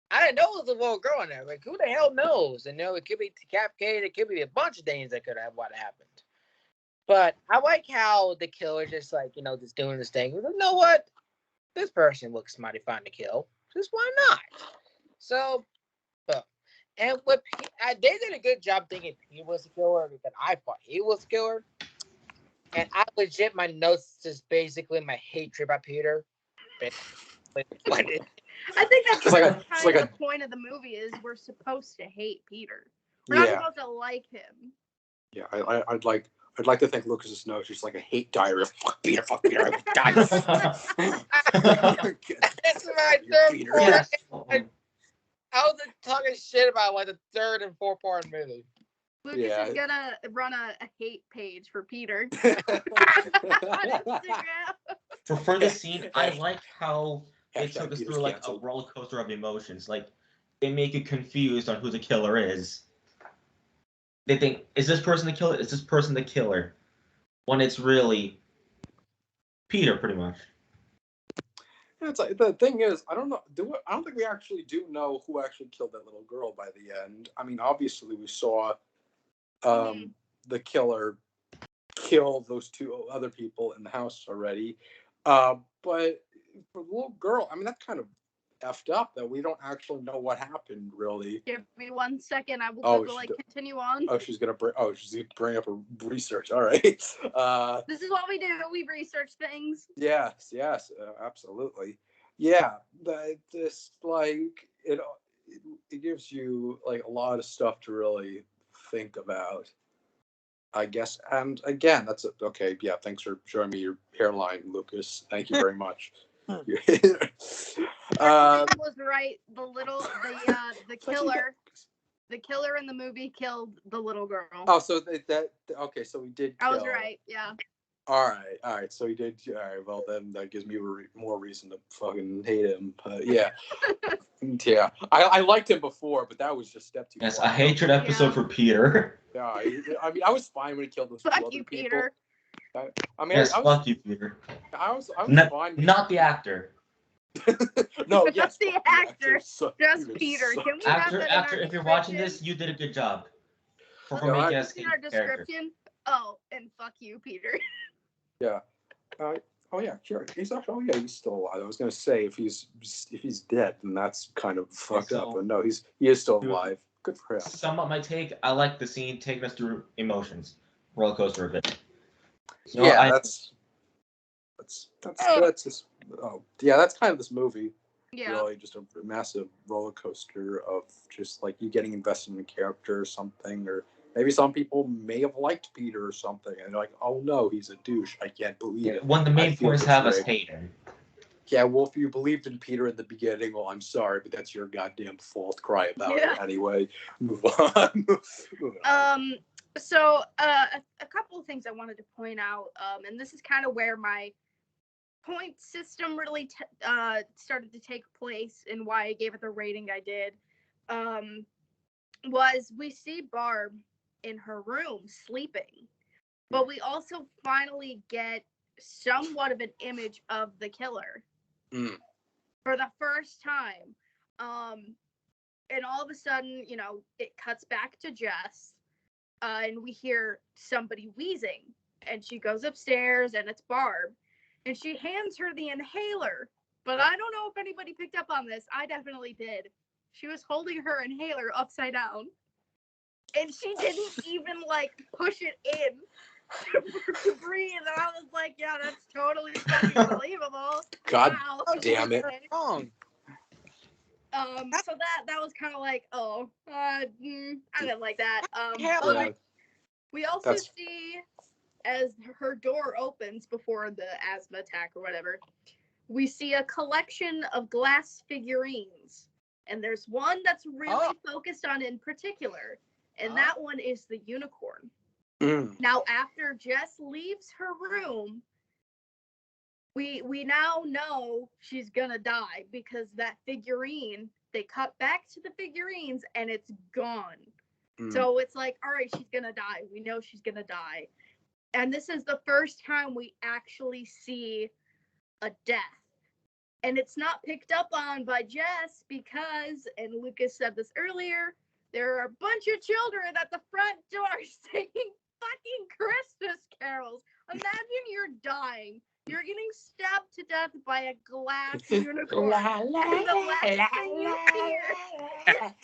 I didn't know it was a little girl in there. Like, who the hell knows? And it could be decapitated. It could be a bunch of things that could have happened. But I like how the killer just just doing this thing. You know what? This person looks mighty fine to kill. Just why not? So, and they did a good job thinking he was the killer, because I thought he was the killer. And I legit, my notes is basically my hatred about Peter. I think that's the point of the movie is we're supposed to hate Peter. We're not supposed to like him. Yeah, I'd like to think Lucas's notes just like a hate diary of fuck Peter, I would die. That's my third part. I was talking shit about like the third and fourth part of the movie. Lucas is gonna run a hate page for Peter. For further scene, I like how they took us through like a roller coaster of emotions. Like, they make you confused on who the killer is. They think, is this person the killer? Is this person the killer? When it's really Peter, pretty much. Yeah, it's like, the thing is, I don't think we actually do know who actually killed that little girl by the end. I mean, obviously we saw the killer kill those two other people in the house already. But for the little girl, I mean, that's kind of effed up that we don't actually know what happened, really. Give me 1 second. I will continue on. She's gonna bring up her research. All right. This is what we do. We research things. Yes, absolutely. Yeah, this like it gives you like a lot of stuff to really think about, I guess. And again, that's okay. Yeah, thanks for showing me your hairline, Lucas. Thank you very much. Was right. The killer in the movie killed the little girl. Oh, so okay. So we did. I was right. Yeah. All right. So he did. All right. Well, then that gives me more reason to fucking hate him. Yeah. Yeah. I liked him before, but that was just step too far. Yes, a hatred episode for Peter. Yeah. I mean, I was fine when he killed those two other people. Peter. Fuck you, Peter. I was fine. Not the actor. No, yes. The actor. Just Peter. Can we actor, if you're watching this, you did a good job. For making us in our description. Oh, and fuck you, Peter. Yeah. Oh yeah, sure. He's actually. Oh yeah, he's still alive. I was gonna say if he's dead, then that's kind of fucked up. But no, he is still alive. Good for him. Sum up my take. I like the scene taking us through emotions, roller coaster a bit. So Yeah, that's just. Oh yeah, that's kind of this movie. Yeah. Really, just a massive roller coaster of just like you getting invested in a character or something, or maybe some people may have liked Peter or something, and they're like, oh no, he's a douche. I can't believe it. One of the main points have us hating. Yeah, well, if you believed in Peter in the beginning, well, I'm sorry, but that's your goddamn fault. Cry about it anyway. Move on. So a couple of things I wanted to point out, and this is kind of where my point system really started to take place and why I gave it the rating I did, was we see Barb in her room sleeping, but we also finally get somewhat of an image of the killer for the first time. And all of a sudden, you know, it cuts back to Jess, and we hear somebody wheezing, and she goes upstairs, and it's Barb, and she hands her the inhaler. But I don't know if anybody picked up on this. I definitely did. She was holding her inhaler upside down, and she didn't even like push it in to breathe. And I was like, yeah, that's totally fucking believable. God wow. damn it. Wrong. So that was kind of like, I didn't like that. Yeah. We also see as her door opens before the asthma attack or whatever, we see a collection of glass figurines, and there's one that's really focused on in particular, and that one is the unicorn. Now, after Jess leaves her room, we now know she's gonna die because that figurine, they cut back to the figurines and it's gone. So it's like, all right, she's gonna die. We know she's gonna die. And this is the first time we actually see a death. And it's not picked up on by Jess because, and Lucas said this earlier, there are a bunch of children at the front door singing fucking Christmas carols. Imagine you're dying. You're getting stabbed to death by a glass unicorn. La, la, and the la, last la, thing you hear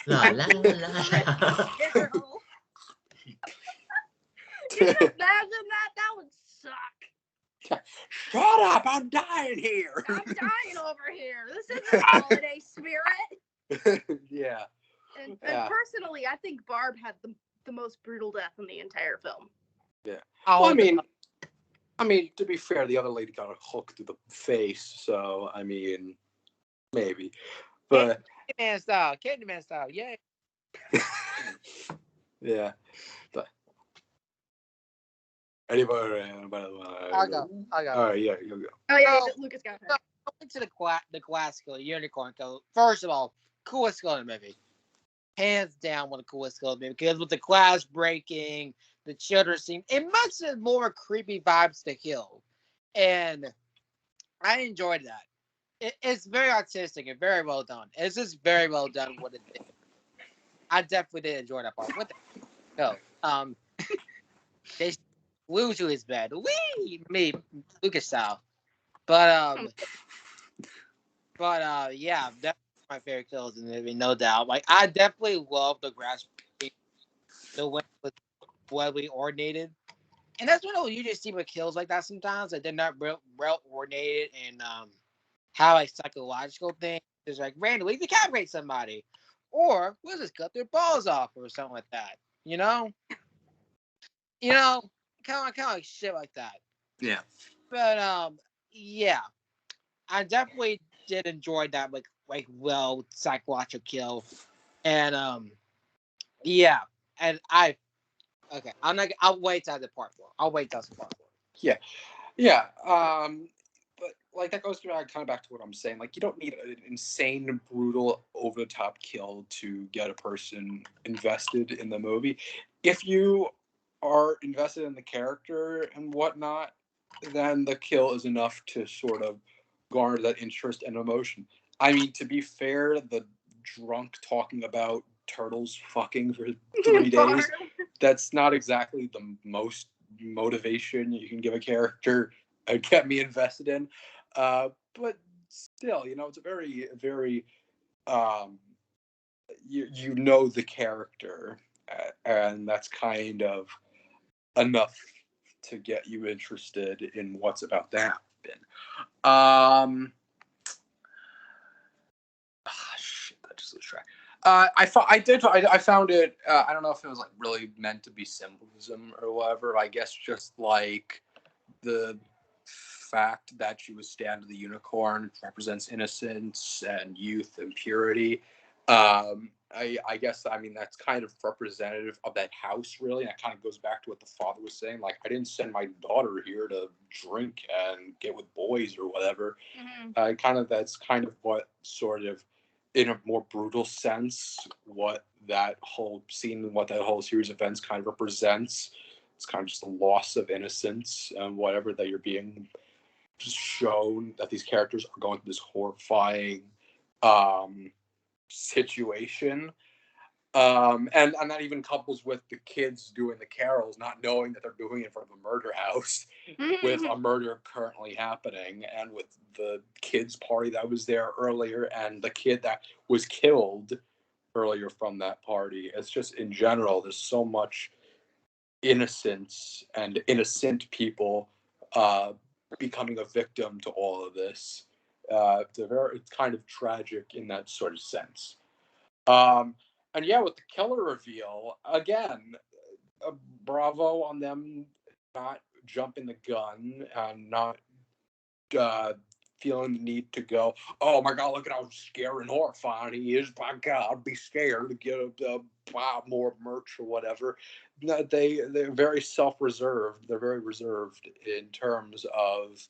La la la. carol. Can you imagine that? That would suck. Shut up! I'm dying here. I'm dying over here. This isn't a holiday spirit. Yeah. And personally, I think Barb had the most brutal death in the entire film. Yeah. Well, I mean, to be fair, the other lady got a hook to the face, so I mean, maybe. But Candyman style, yay. Yeah. But anybody? I'll go. All right, yeah, you'll go. Oh yeah, Lucas got her. Going to the classical unicorn kill. First of all, coolest kill in the movie. Hands down, one of the coolest kills in the movie. Because with the glass breaking, the children seem it much more creepy vibes to kill, and I enjoyed that. It's very artistic and very well done. It's just very well done what it did. I definitely did enjoy that part. What the hell? They flew to his bed. Me, Lucas style. But yeah, that's my favorite kills in the movie, no doubt. Like I definitely love the grass, the way it was well coordinated, and that's what you just see with kills like that sometimes. That they're not well coordinated and how like psychological things. It's like randomly decapitate somebody, or we'll just cut their balls off or something like that. You know, kind of like shit like that. Yeah. But yeah, I definitely did enjoy that like well psychological kill, and yeah, and okay, I'll wait till the part 4. I'll wait till the part 4. Yeah. But like that goes kind of back to what I'm saying. Like you don't need an insane, brutal, over the top kill to get a person invested in the movie. If you are invested in the character and whatnot, then the kill is enough to sort of garner that interest and emotion. I mean, to be fair, the drunk talking about turtles fucking for 3 days, that's not exactly the most motivation you can give a character and get me invested in. But still, it's a very, very you know the character, and that's kind of enough to get you interested in what's about to happen. Shit, that just lose track. I found it. I don't know if it was like really meant to be symbolism or whatever. I guess just like the fact that she was stand of the unicorn represents innocence and youth and purity. I guess that's kind of representative of that house, really. And that kind of goes back to what the father was saying. Like, I didn't send my daughter here to drink and get with boys or whatever. Mm-hmm. That's kind of what sort of, in a more brutal sense, what that whole scene and what that whole series of events kind of represents. It's kind of just a loss of innocence and whatever, that you're being shown that these characters are going through this horrifying situation. And that even couples with the kids doing the carols, not knowing that they're doing it in front of a murder house with a murder currently happening, and with the kids' party that was there earlier and the kid that was killed earlier from that party. It's just, in general, there's so much innocence and innocent people becoming a victim to all of this. It's kind of tragic in that sort of sense. And yeah, with the killer reveal, again, bravo on them not jumping the gun and not feeling the need to go, oh my God, look at how scary and horrifying he is. My God, I'd be scared to get buy more merch or whatever. No, they're very self-reserved. They're very reserved in terms of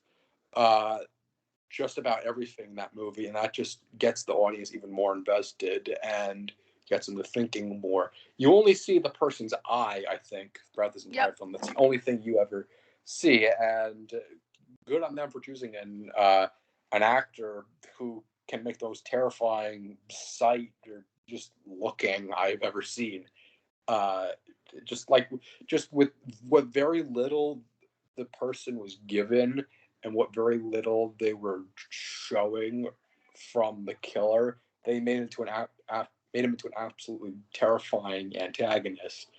just about everything in that movie, and that just gets the audience even more invested and gets them to thinking more. You only see the person's eye, I think, throughout this entire film. That's the only thing you ever see, and good on them for choosing an actor who can make those terrifying sight or just looking I've ever seen. Just with what very little the person was given and what very little they were showing from the killer, they made him into an absolutely terrifying antagonist.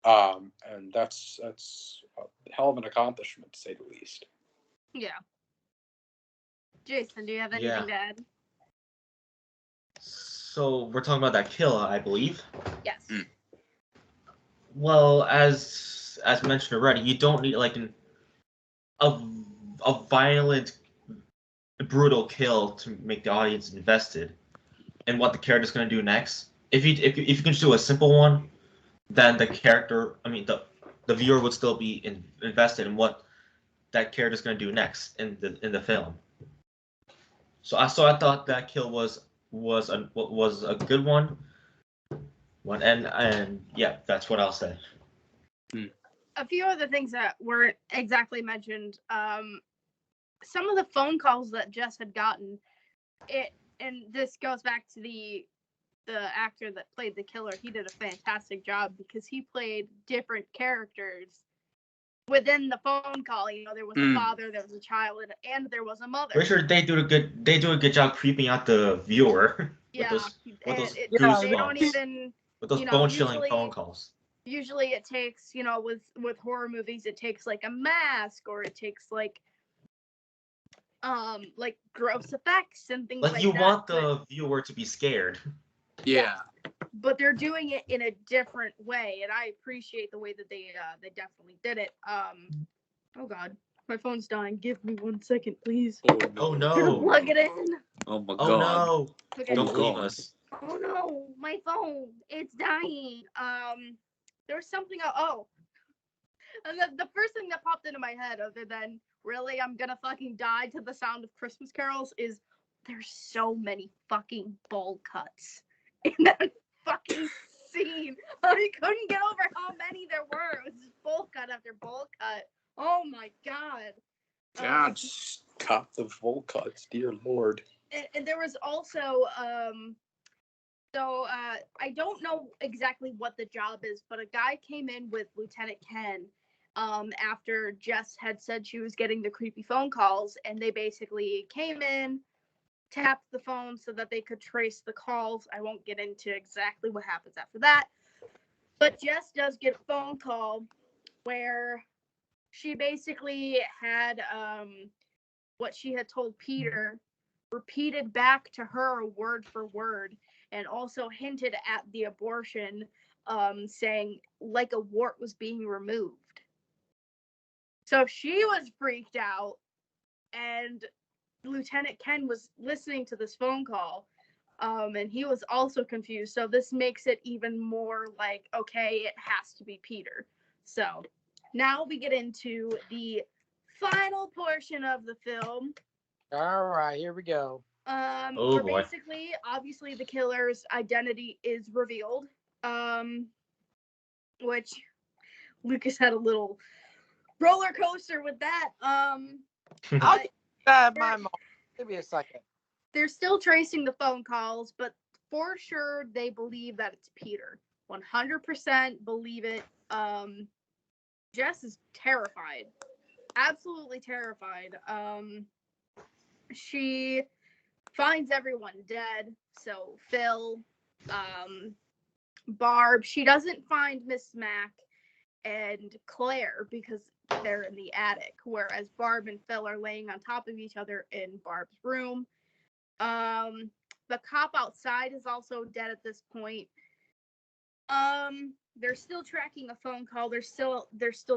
And that's a hell of an accomplishment, to say the least. Yeah. Jason, do you have anything to add? So we're talking about that kill, I believe. Yes. Well, as mentioned already, you don't need like a violent, brutal kill to make the audience invested in what the character's going to do next. If you can just do a simple one, then the viewer would still be invested in what that character's going to do next in the film. So I thought that kill was a good one. And yeah, that's what I'll say. A few other things that weren't exactly mentioned. Some of the phone calls that Jess had gotten, and this goes back to the actor that played the killer. He did a fantastic job because he played different characters within the phone call. There was a father, there was a child, and there was a mother. For sure, they do a good job creeping out the viewer. Yeah, with those they don't even with those bone-chilling phone calls. Usually it takes, with horror movies, it takes like a mask, or it takes like gross effects and things like that. You want the viewer to be scared. Yeah. But they're doing it in a different way, and I appreciate the way that they definitely did it. Oh God, my phone's dying. Give me 1 second, please. Oh no. I'm gonna plug it in. Oh my God. Oh no. Okay. Don't leave us. Oh no, my phone, it's dying. There was something. And the first thing that popped into my head, other than really I'm gonna fucking die to the sound of Christmas carols, is there's so many fucking bowl cuts in that fucking scene. I couldn't get over how many there were. It was just bowl cut after bowl cut. Oh my God. God, stop the bowl cuts, dear Lord. And there was also I don't know exactly what the job is, but a guy came in with Lieutenant Ken after Jess had said she was getting the creepy phone calls, and they basically came in, tapped the phone so that they could trace the calls. I won't get into exactly what happens after that, but Jess does get a phone call where she basically had what she had told Peter repeated back to her word for word, and also hinted at the abortion, saying like a wart was being removed. So she was freaked out, and Lieutenant Ken was listening to this phone call, and he was also confused. So this makes it even more like, okay, it has to be Peter. So now we get into the final portion of the film. All right, here we go. Oh, boy. Basically, obviously, the killer's identity is revealed, which Lucas had a little roller coaster with that. I'll get my mom. Give me a second. They're still tracing the phone calls, but for sure they believe that it's Peter. 100% believe it. Jess is terrified. Absolutely terrified. She finds everyone dead. So Phil, Barb. She doesn't find Miss Mac and Claire because they're in the attic, whereas Barb and Phil are laying on top of each other in Barb's room. The cop outside is also dead at this point. They're still tracking a phone call. There's still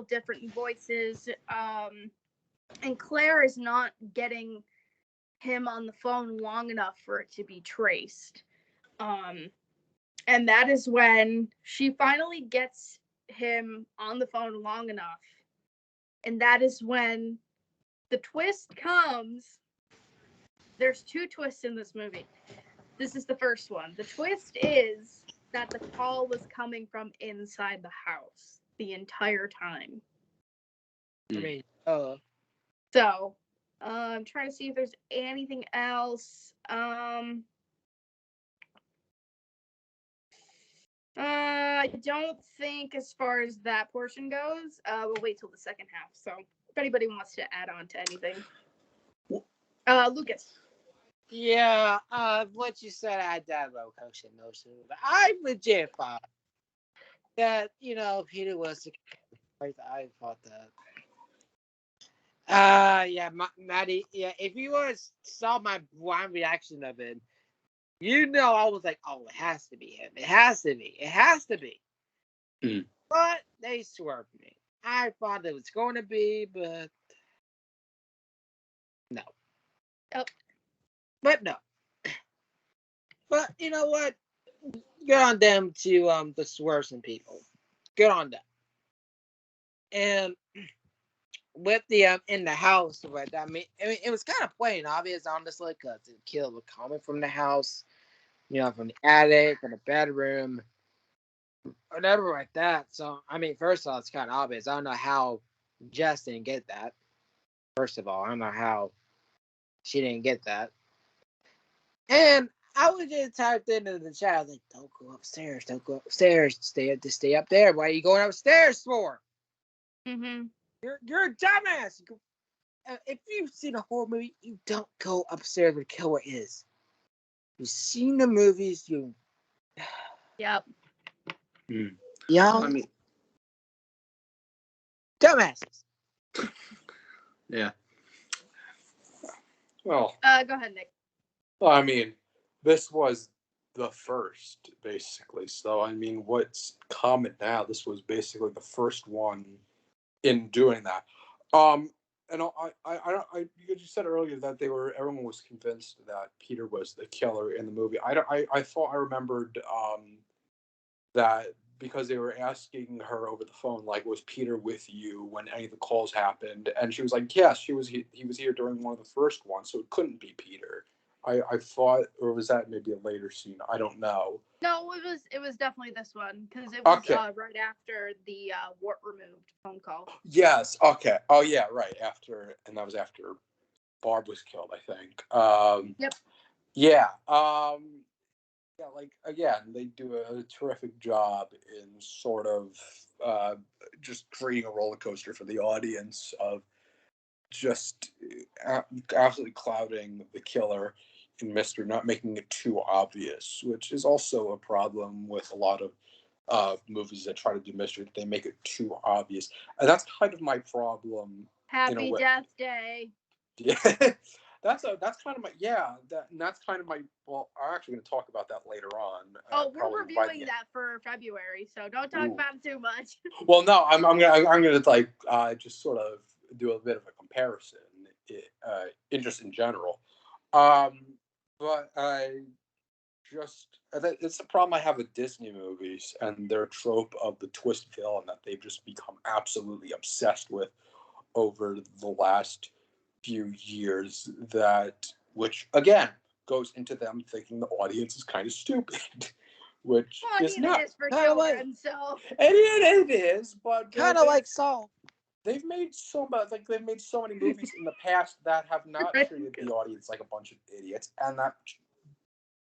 different voices. And Claire is not getting him on the phone long enough for it to be traced. And that is when she finally gets him on the phone long enough. And that is when the twist comes. There's two twists in this movie. This is the first one. The twist is that the call was coming from inside the house the entire time. I mean, So, I'm trying to see if there's anything else. I don't think as far as that portion goes. We'll wait till the second half. So, if anybody wants to add on to anything. Lucas. yeah, what you said, I had that roller coaster emotion. But I legit thought that, Peter was the I thought that. Yeah, Maddie, yeah, if you saw my blind reaction of it, I was like, oh, it has to be him. It has to be. It has to be. Mm. But they swerved me. I thought it was going to be, but no. Oh. But no. But you know what? Good on them to the swerve some people. Good on them. And with the in the house, but I mean, it was kind of plain obvious, honestly, because the kill was coming from the house, from the attic, from the bedroom, whatever like that. So I mean, first of all, it's kind of obvious. I don't know how Jess didn't get that. First of all, I don't know how she didn't get that. And I was just typed into the chat. I was like, "Don't go upstairs. Don't go upstairs. Stay up there. Why are you going upstairs for?" Mm-hmm. You're a dumbass. If you've seen a horror movie, you don't go upstairs where the killer is. You've seen the movies. Yep. Young. I mean, dumbasses. yeah. Well, Go ahead, Nick. I mean, this was the first, basically. So, I mean, what's common now? This was basically the first one in doing that. And you said earlier that everyone was convinced that Peter was the killer in the movie. I thought I remembered that because they were asking her over the phone, like, was Peter with you when any of the calls happened? And she was like, yes, he was here during one of the first ones, so it couldn't be Peter. I thought, or was that maybe a later scene? I don't know. No, it was definitely this one because it was Okay. Right after the wart removed phone call. Yes. Okay. Oh yeah. Right after, and that was after Barb was killed, I think. Yep. Yeah. Yeah. Like again, they do a terrific job in sort of just creating a roller coaster for the audience of just absolutely clouding the killer and mystery, not making it too obvious, which is also a problem with a lot of movies that try to do mystery. They make it too obvious, and that's kind of my problem. Happy Death Day. Yeah, that's kind of my that's kind of my. Well, I'm actually going to talk about that later on. We're reviewing that for February, so don't talk about it too much. Well, no, I'm gonna like just sort of do a bit of a comparison, just in general. But it's the problem I have with Disney movies and their trope of the twist villain that they've just become absolutely obsessed with over the last few years. Which again goes into them thinking the audience is kind of stupid, which is not. It is for children, so. It is, but kind of like Saw. They've made so many movies in the past that have not treated the audience like a bunch of idiots, and that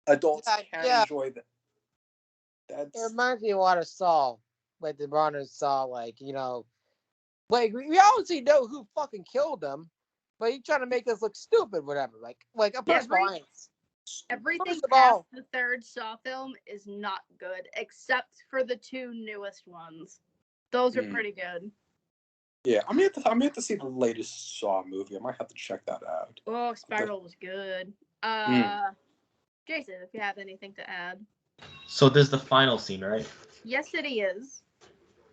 adults can enjoy them. It reminds me of a lot of Saw, like the runners Saw, like like we obviously know who fucking killed them, but he's trying to make us look stupid, whatever. Like a person everything past the third Saw film is not good, except for the two newest ones. Those are pretty good. Yeah, I'm yet to see the latest Saw movie. I might have to check that out. Oh, Spiral was good. Jason, if you have anything to add. So this is the final scene, right? Yes, it is.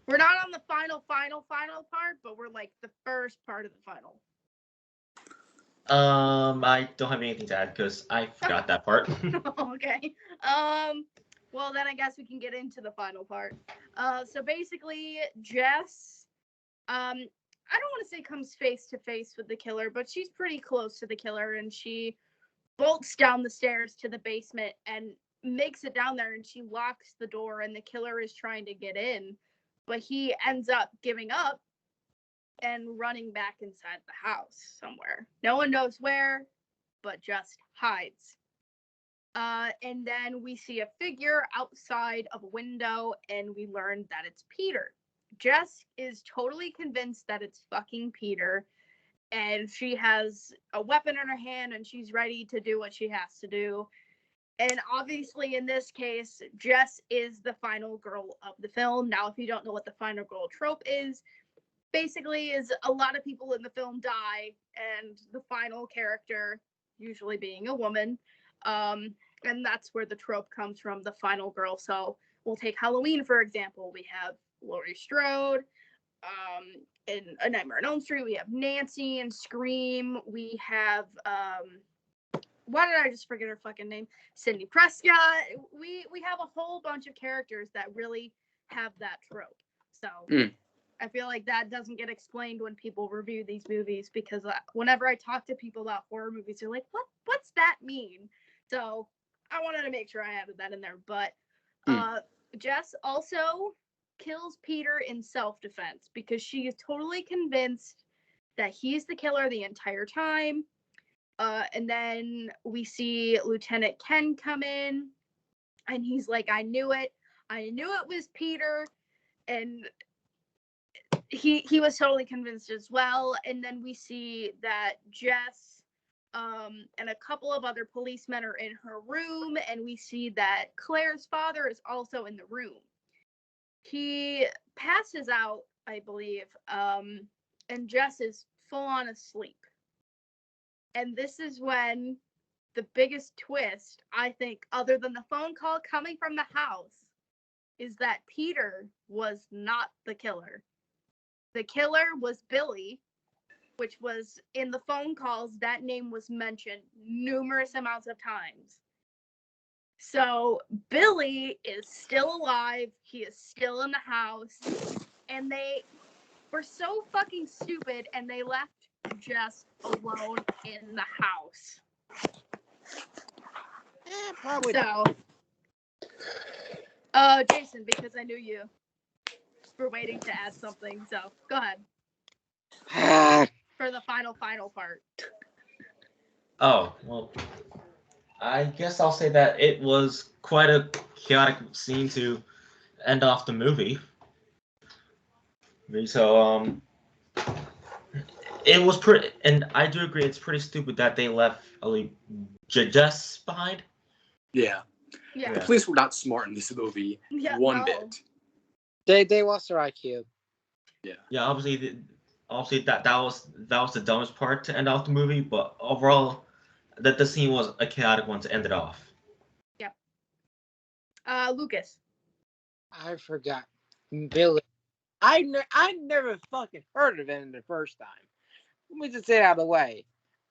We're not on the final part, but we're like the first part of the final. I don't have anything to add because I forgot that part. Okay. Well, then I guess we can get into the final part. So basically, Jess, I don't want to say comes face to face with the killer, but she's pretty close to the killer, and she bolts down the stairs to the basement and makes it down there, and she locks the door, and the killer is trying to get in, but he ends up giving up and running back inside the house somewhere. No one knows where, but just hides. And then we see a figure outside of a window, and we learn that it's Peter. Jess is totally convinced that it's fucking Peter, and she has a weapon in her hand, and she's ready to do what she has to do. And obviously, in this case, Jess is the final girl of the film. Now, if you don't know what the final girl trope is, basically is a lot of people in the film die, and the final character, usually being a woman, and that's where the trope comes from, the final girl. So we'll take Halloween, for example. We have Laurie Strode. In A Nightmare on Elm Street, we have Nancy and Scream. We have, why did I just forget her fucking name? Sidney Prescott. We have a whole bunch of characters that really have that trope. So I feel like that doesn't get explained when people review these movies, because whenever I talk to people about horror movies, they're like, what's that mean? So I wanted to make sure I added that in there. But Jess also kills Peter in self-defense because she is totally convinced that he's the killer the entire time. And then we see Lieutenant Ken come in, and he's like, I knew it was Peter. And he was totally convinced as well. And then we see that Jess and a couple of other policemen are in her room, and we see that Claire's father is also in the room. He passes out, I believe, and Jess is full on asleep. And this is when the biggest twist, I think, other than the phone call coming from the house, is that Peter was not the killer. The killer was Billy, which was in the phone calls, that name was mentioned numerous amounts of times. So Billy is still alive. He is still in the house. And they were so fucking stupid, and they left Jess alone in the house. Probably. So, Jason, because I knew you were waiting to add something, so go ahead. For the final part. Oh, well, I guess I'll say that it was quite a chaotic scene to end off the movie. So it was pretty, and I do agree. It's pretty stupid that they left Jess behind. Yeah. Yeah. The police were not smart in this movie one bit. They lost their IQ. Yeah. Yeah. Obviously that was the dumbest part to end off the movie, but overall, that the scene was a chaotic one to end it off. Yep. Lucas. I forgot. Billy. I never fucking heard of him the first time. Let me just say it out of the way.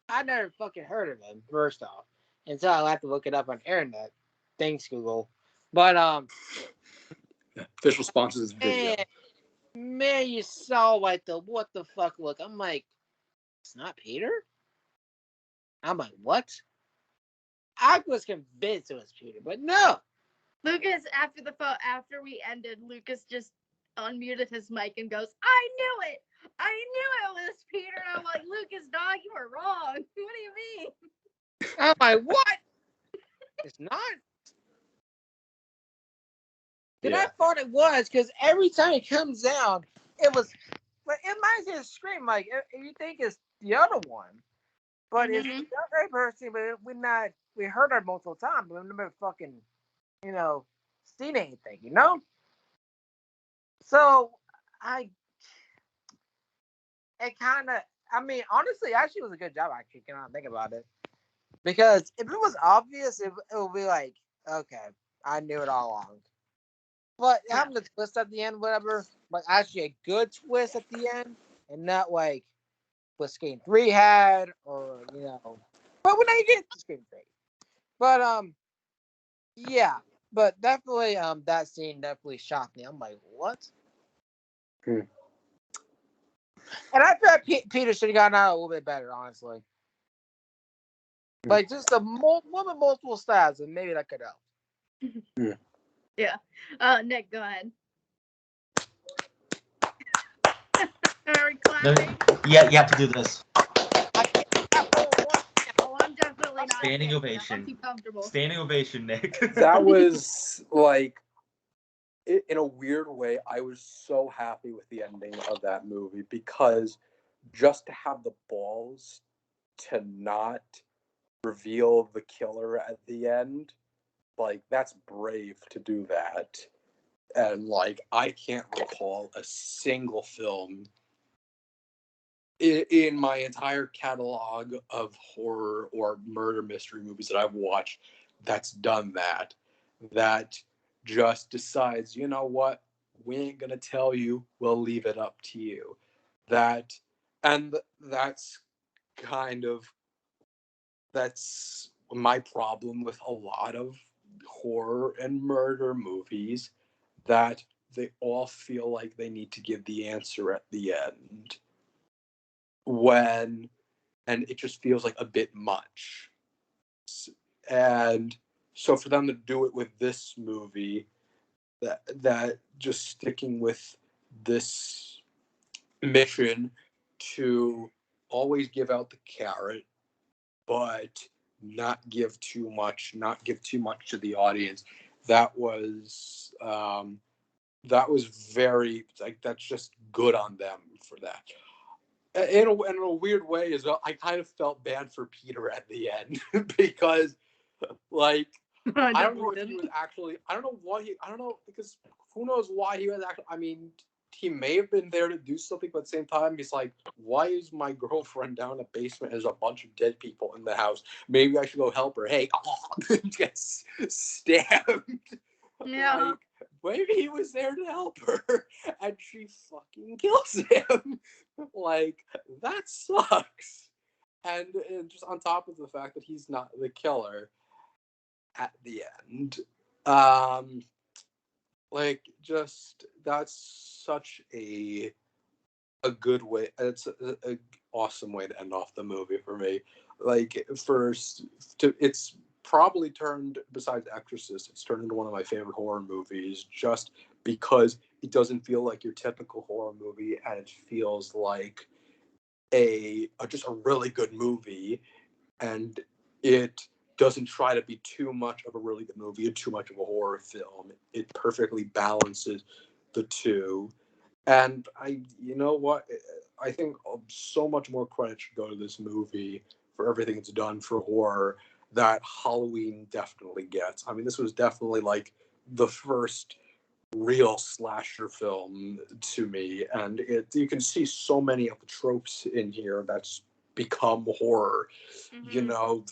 I never fucking heard of him, first off. And so I'll have to look it up on the internet. Thanks, Google. But official sponsors of the video. Man, you saw like the what the fuck look. I'm like, it's not Peter? I'm like, what? I was convinced it was Peter, but no. Lucas, after we ended, Lucas just unmuted his mic and goes, I knew it! I knew it was Peter! And I'm like, Lucas, dog, you were wrong. What do you mean? I'm like, what? It's not? Then I thought it was, because every time it comes down, it was, like, it might just scream, like, you think it's the other one. But it's the other person, but we heard her multiple times, but we've never fucking, seen anything, So, honestly, actually was a good job, actually, can I think about it. Because if it was obvious, it would be like, okay, I knew it all along. But having the twist at the end, whatever, but actually a good twist at the end, and not like what Skate 3 had, or, but when I get to Skate 3. But, yeah, but definitely, that scene definitely shocked me. I'm like, what? And I thought Peter should have gotten out a little bit better, honestly. Like, just multiple stabs, and maybe that could help. Yeah. Nick, go ahead. Are we clapping? Yeah, you have to do this. I'm definitely not. Standing ovation. I'm too comfortable. Standing ovation, Nick. That was like, in a weird way, I was so happy with the ending of that movie, because just to have the balls to not reveal the killer at the end, like, that's brave to do that. And like, I can't recall a single film in my entire catalog of horror or murder mystery movies that I've watched that's done that just decides, you know what, we ain't gonna tell you, we'll leave it up to you. That's my problem with a lot of horror and murder movies, that they all feel like they need to give the answer at the end, and it just feels like a bit much. And so for them to do it with this movie, that just sticking with this mission to always give out the carrot, but not give too much to the audience, that was very, like, that's just good on them for that. In a weird way as well, I kind of felt bad for Peter at the end because, like, I don't know if he was actually, I don't know, because who knows why he was actually, I mean, he may have been there to do something, but at the same time, he's like, why is my girlfriend down in the basement? There's a bunch of dead people in the house. Maybe I should go help her. Hey, gets stabbed. Yeah. Like, maybe he was there to help her, and she fucking kills him. Like, that sucks. And just on top of the fact that he's not the killer at the end, like, just, that's such a good way. It's a awesome way to end off the movie for me. Like, it's probably turned, besides Exorcist, it's turned into one of my favorite horror movies, just because it doesn't feel like your typical horror movie, and it feels like just a really good movie, and it doesn't try to be too much of a really good movie and too much of a horror film. It perfectly balances the two, And you know what? I think so much more credit should go to this movie for everything it's done for horror that Halloween definitely gets. I mean, this was definitely like the first real slasher film to me, and you can see so many of the tropes in here that's become horror. Mm-hmm. You know,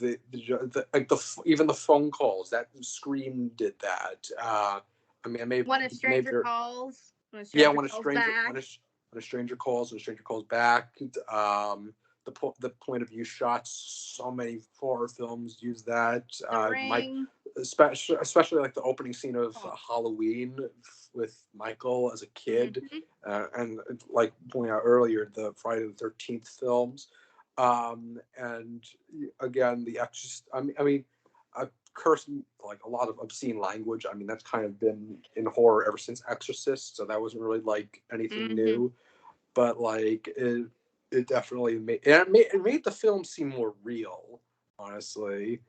even the phone calls that Scream did that. I mean, When a stranger calls. When a yeah, stranger calls back. when a stranger calls back. The point of view shots. So many horror films use that. The Ring. Especially like the opening scene of Halloween with Michael as a kid, and like pointing out earlier, the Friday the 13th films, and again the Exorcist. I mean, curse, like a lot of obscene language. I mean, that's kind of been in horror ever since Exorcist, so that wasn't really like anything new. But like it definitely made the film seem more real, honestly,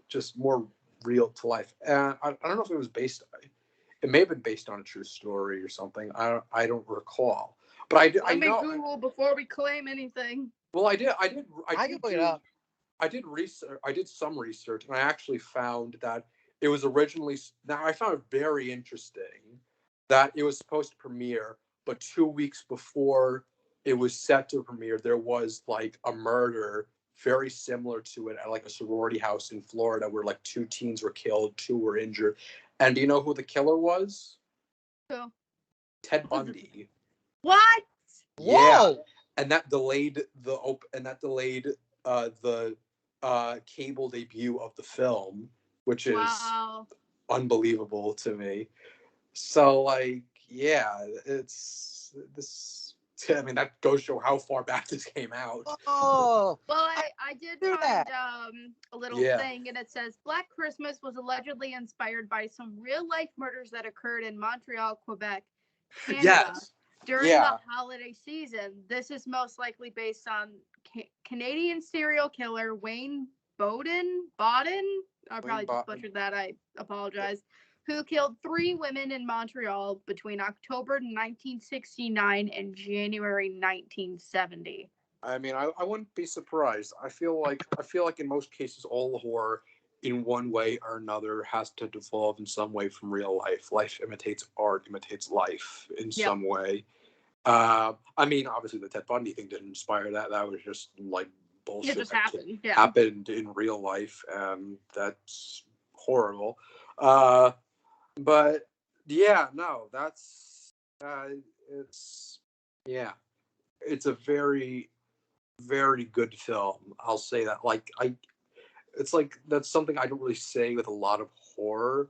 just more real to life. And I don't know if it was based. It may have been based on a true story or something. I don't recall. But I know. Google before we claim anything. Well, I did. I can look it up. I did research. I did some research, and I actually found that it was originally. Now I found it very interesting that it was supposed to premiere, but 2 weeks before it was set to premiere, there was like a murder very similar to it at like a sorority house in Florida, where like 2 teens were killed, 2 were injured. And do you know who the killer was? Who? Ted Bundy. What? Yeah. Whoa! And that delayed the cable debut of the film, which is unbelievable to me. So like, yeah, it's this. I mean, that goes to show how far back this came out. Oh, well, I did find a little thing, and it says Black Christmas was allegedly inspired by some real life murders that occurred in Montreal, Quebec, Canada. Yes. During the holiday season. This is most likely based on Canadian serial killer Wayne Bowden. I probably just butchered that. I apologize. Who killed 3 women in Montreal between October 1969 and January 1970. I mean, I wouldn't be surprised. I feel like in most cases, all horror, in one way or another, has to devolve in some way from real life. Life imitates art, imitates life in some way. I mean, obviously, the Ted Bundy thing didn't inspire that. That was just like bullshit. It just happened. Yeah. Happened in real life, and that's horrible. But yeah, no, that's it's it's a very, very good film. I'll say that. Like it's like that's something I don't really say with a lot of horror.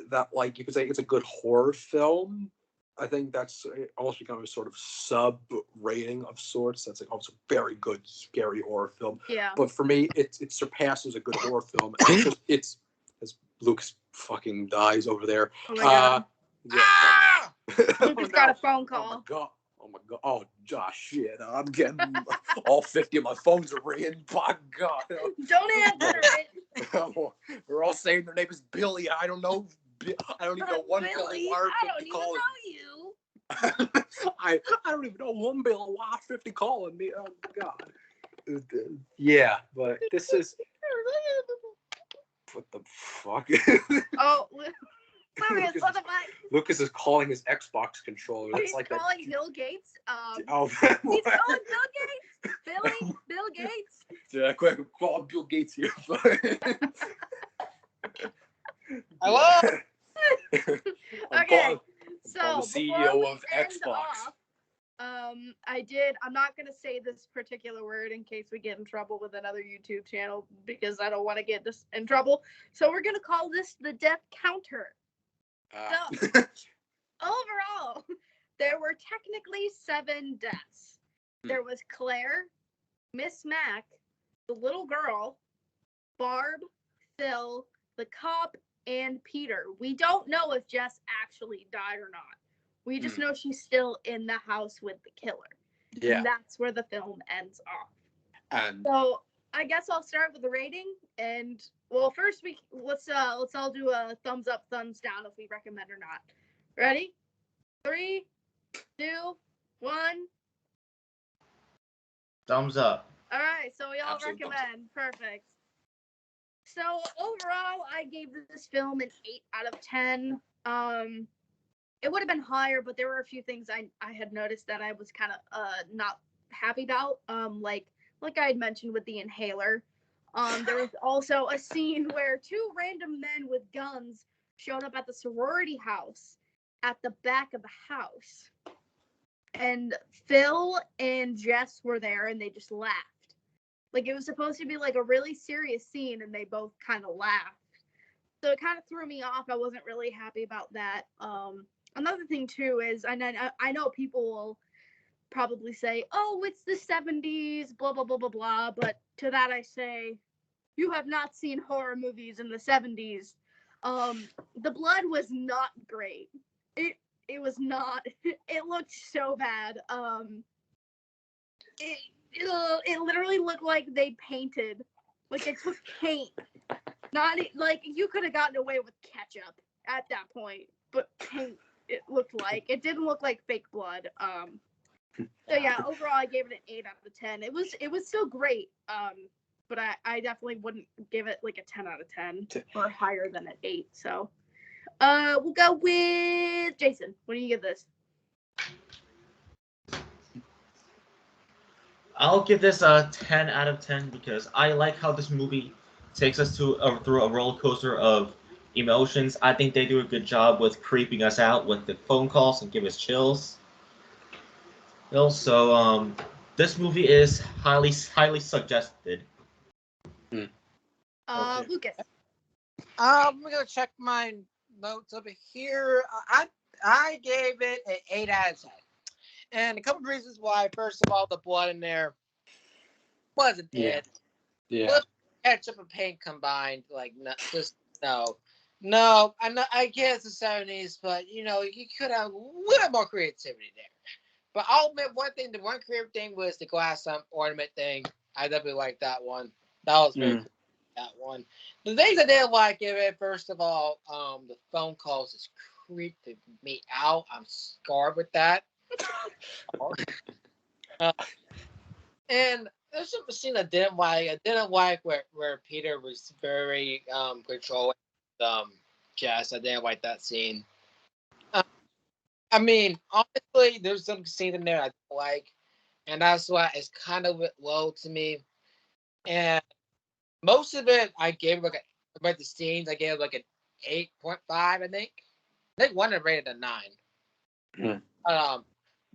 That like you could say it's a good horror film. I think that's almost become a sort of sub rating of sorts. That's like almost a very good scary horror film. Yeah. But for me, it surpasses a good horror film. It's as Lucas fucking dies over there. Oh my god. Lucas got a phone call. Oh my god. Oh my god. Oh, Josh, shit. I'm getting all 50 of my phones are ringing. By God. Don't answer it. They're all saying their name is Billy. I don't know. I don't even know one Billy. I don't even know you. I don't even know one Bill Y50 calling me. Oh God. Yeah, but this is what the fuck. Oh, Lucas is calling his Xbox controller. He's like calling Bill Gates. He's calling Bill Gates. Bill Gates. Yeah, quick, call Bill Gates here. Hello. Okay, so the CEO of Xbox. Off, I'm not gonna say this particular word in case we get in trouble with another YouTube channel because I don't want to get this in trouble. So we're gonna call this the death counter. So overall, there were technically 7 deaths. There was Claire, Miss Mac, the little girl, Barb, Phil, the cop, and Peter. We don't know if Jess actually died or not. We just know she's still in the house with the killer. Yeah. And that's where the film ends off. So I guess I'll start with the rating. And well, first let's all do a thumbs up, thumbs down if we recommend or not. Ready? 3, 2, 1. Thumbs up. All right, so we all Absolute thumbs recommend. Perfect. So overall, I gave this film an 8 out of 10. It would have been higher, but there were a few things I had noticed that I was kind of not happy about. Like I had mentioned with the inhaler. There was also a scene where 2 random men with guns showed up at the sorority house at the back of the house. And Phil and Jess were there and they just laughed. Like, it was supposed to be like a really serious scene and they both kind of laughed. So it kind of threw me off. I wasn't really happy about that. Another thing too is, I know people will probably say, oh, it's the 70s, blah, blah, blah, blah, blah. But to that I say, you have not seen horror movies in the 70s. The blood was not great. It was not. It looked so bad. It literally looked like they painted. Like, they took paint. Not like, you could have gotten away with ketchup at that point, but paint. It looked like. It didn't look like fake blood. So yeah, overall I gave it an 8 out of 10. It was still great. But I definitely wouldn't give it like a 10 out of 10 or higher than an 8. So we'll go with Jason. What do you give this? I'll give this a 10 out of 10 because I like how this movie takes us through a roller coaster of emotions. I think they do a good job with creeping us out with the phone calls and give us chills. Also, this movie is highly suggested. Okay. Lucas. I'm gonna check my notes over here. I gave it an 8 out of 10, and a couple of reasons why. First of all, the blood in there wasn't it. Yeah. Ketchup and paint combined, like no. I guess the 70s, but you could have a little more creativity there. But I'll admit one thing. The one creative thing was the glass ornament thing. I definitely liked that one. That was very cool. That one. The things I didn't like of it, first of all, the phone calls just creeped me out. I'm scarred with that. And there's some scene I didn't like. I didn't like where Peter was very controlling Jess. I didn't like that scene. I mean, honestly, there's some scenes in there I don't like, and that's why it's kind of low to me. And most of it, I gave about the scenes. I gave like an 8.5. I think one I rated a 9.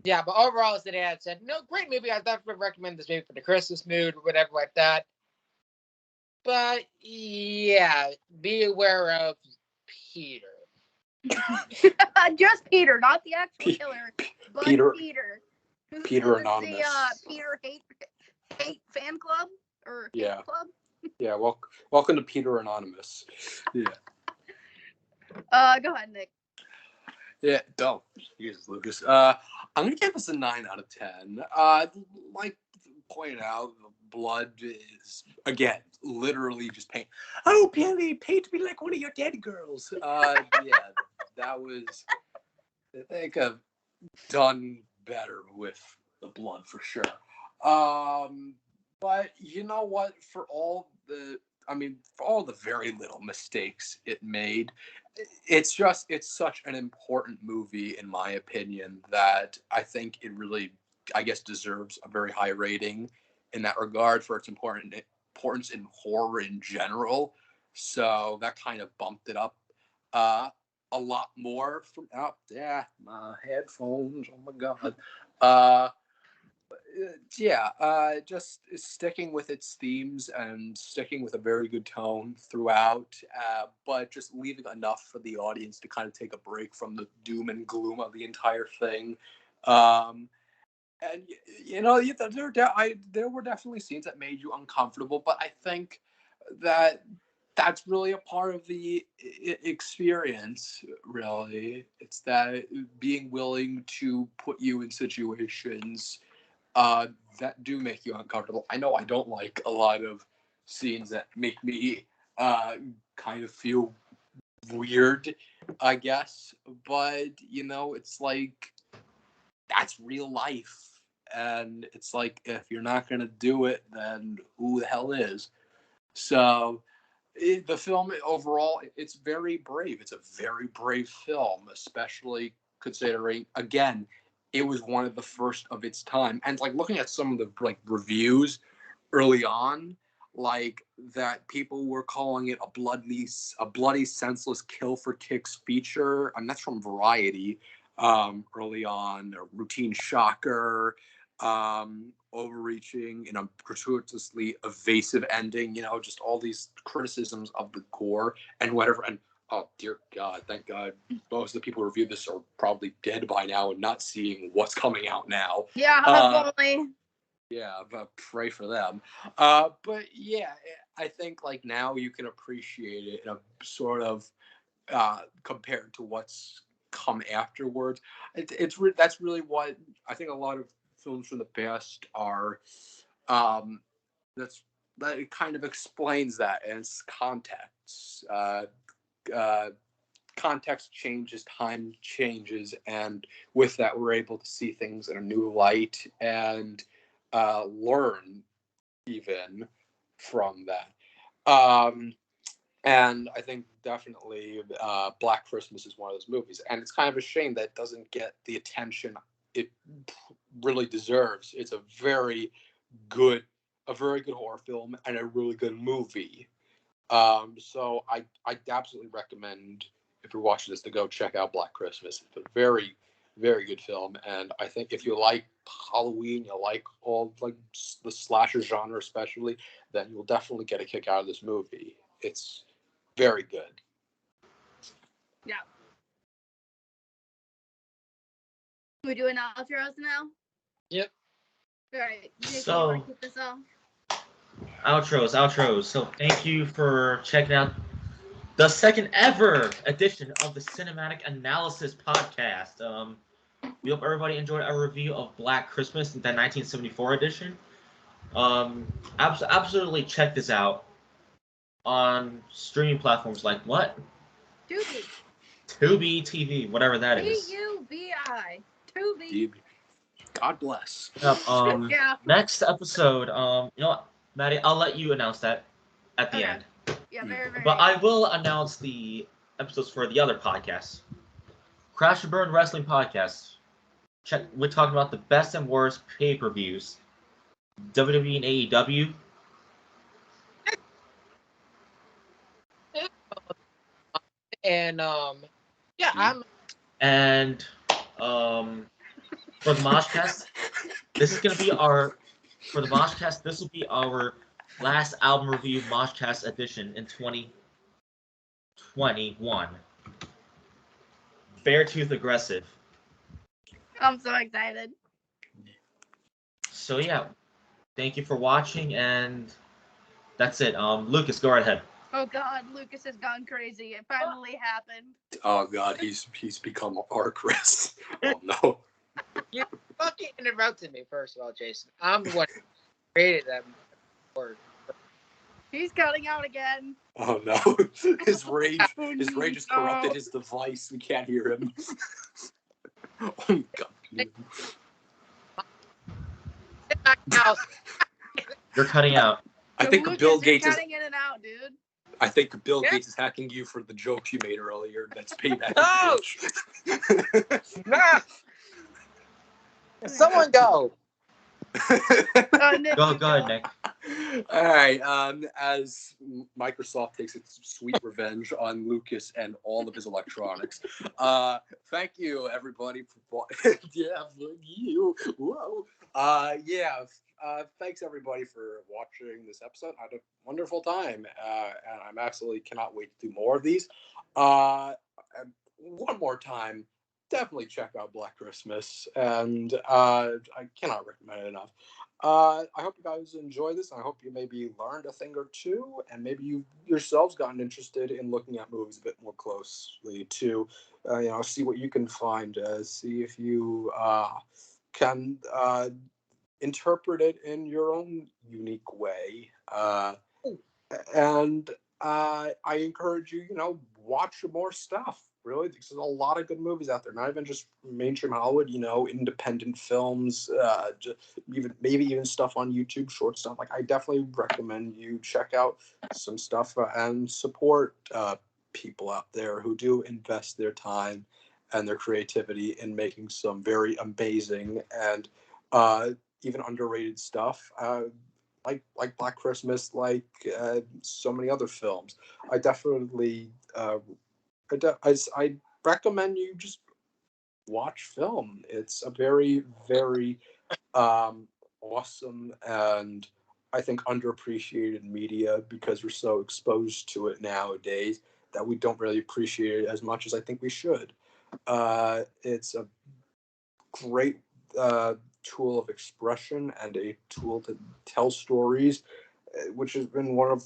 Yeah, but overall, as the dad said, great movie. I definitely recommend this movie for the Christmas mood or whatever like that. But yeah, be aware of Peter. Just Peter, not the actual killer, but Peter. Peter Anonymous. The Peter hate fan club or hate club. Yeah, welcome to Peter Anonymous. Yeah. Go ahead, Nick. Yeah, don't. Jesus, Lucas. I'm gonna give this a 9 out of 10. Like pointed out, the blood is again literally just paint. Oh, Billy, paint me like one of your dead girls. Yeah, that was. They could have done better with the blood for sure. But you know what? For all the very little mistakes it made, it's such an important movie in my opinion that I think it really, I guess, deserves a very high rating in that regard for its importance in horror in general. So that kind of bumped it up a lot more from my headphones. Oh my god. Just sticking with its themes and sticking with a very good tone throughout, but just leaving enough for the audience to kind of take a break from the doom and gloom of the entire thing. And there were definitely scenes that made you uncomfortable, but I think that's really a part of the experience, really. It's that being willing to put you in situations that do make you uncomfortable. I know I don't like a lot of scenes that make me kind of feel weird, I guess. But, you know, it's like, that's real life. And it's like, if you're not going to do it, then who the hell is? So the film overall, it's very brave. It's a very brave film, especially considering, again, it was one of the first of its time. And like looking at some of the like reviews early on, like that people were calling it a bloody senseless kill for kicks feature, and that's from Variety. Early on, a routine shocker, overreaching, you know, gratuitously evasive ending, you know, just all these criticisms of the gore and whatever. And oh dear God, thank God most of the people who review this are probably dead by now and not seeing what's coming out now. Yeah, only. Yeah, but pray for them. But yeah, I think like now you can appreciate it in a sort of compared to what's come afterwards. That's really what I think a lot of films from the past are. That it kind of explains that, and it's context. Uh, Context changes, time changes, and with that, we're able to see things in a new light and learn even from that. And I think definitely Black Christmas is one of those movies. And it's kind of a shame that it doesn't get the attention it really deserves. It's a very good horror film and a really good movie. So I absolutely recommend, if you're watching this, to go check out Black Christmas. It's a very, very good film. And I think if you like Halloween, you like all like the slasher genre especially, then you'll definitely get a kick out of this movie. It's very good. Yeah. We're doing outros now? Yep. All right. So- you want to kick this off? Outros. So thank you for checking out the second ever edition of the Cinematic Analysis Podcast. We hope everybody enjoyed our review of Black Christmas, the 1974 edition. Absolutely check this out on streaming platforms like what? Tubi TV, whatever that is. Tubi. Tubi. God bless. Yep, Yeah. Next episode, you know what, Maddie, I'll let you announce that at the Okay. end. Yeah, very, very. But I will announce the episodes for the other podcasts. Crash and Burn Wrestling Podcast. We're talking about the best and worst pay-per-views. WWE and AEW. And yeah, I'm And for the Moshcast, this is gonna be our this will be our last album review Moshcast edition in 2021. Beartooth Aggressive. I'm so excited. So yeah, thank you for watching, and that's it. Lucas, go right ahead. Oh God, Lucas has gone crazy. It finally happened. Oh God, he's become our Chris. Oh no. You fucking interrupted me, first of all, Jason. I'm the one who created that word. He's cutting out again. Oh no. His rage has corrupted his device. We can't hear him. Oh God. You're cutting out. I think Lucas, Bill you're Gates is cutting in and out, dude. I think Bill Yeah. Gates is hacking you for the jokes you made earlier. That's payback. No! Nah! Someone go. Nick, Go ahead, Nick. All right. As Microsoft takes its sweet revenge on Lucas and all of his electronics, thank you everybody for yeah, fuck you. Whoa. Thanks everybody for watching this episode. I had a wonderful time, and I'm absolutely cannot wait to do more of these. And one more time, definitely check out Black Christmas, and I cannot recommend it enough. I hope you guys enjoy this. I hope you maybe learned a thing or two, and maybe you yourselves gotten interested in looking at movies a bit more closely to, see what you can find. See if you can interpret it in your own unique way. And I encourage you, watch more stuff. Really, there's a lot of good movies out there. Not even just mainstream Hollywood. Independent films. Maybe even stuff on YouTube, short stuff. Like, I definitely recommend you check out some stuff and support people out there who do invest their time and their creativity in making some very amazing and even underrated stuff. Like Black Christmas, like so many other films. I definitely. I recommend you just watch film. It's a very, very awesome and I think underappreciated media because we're so exposed to it nowadays that we don't really appreciate it as much as I think we should. It's a great tool of expression and a tool to tell stories, which has been one of,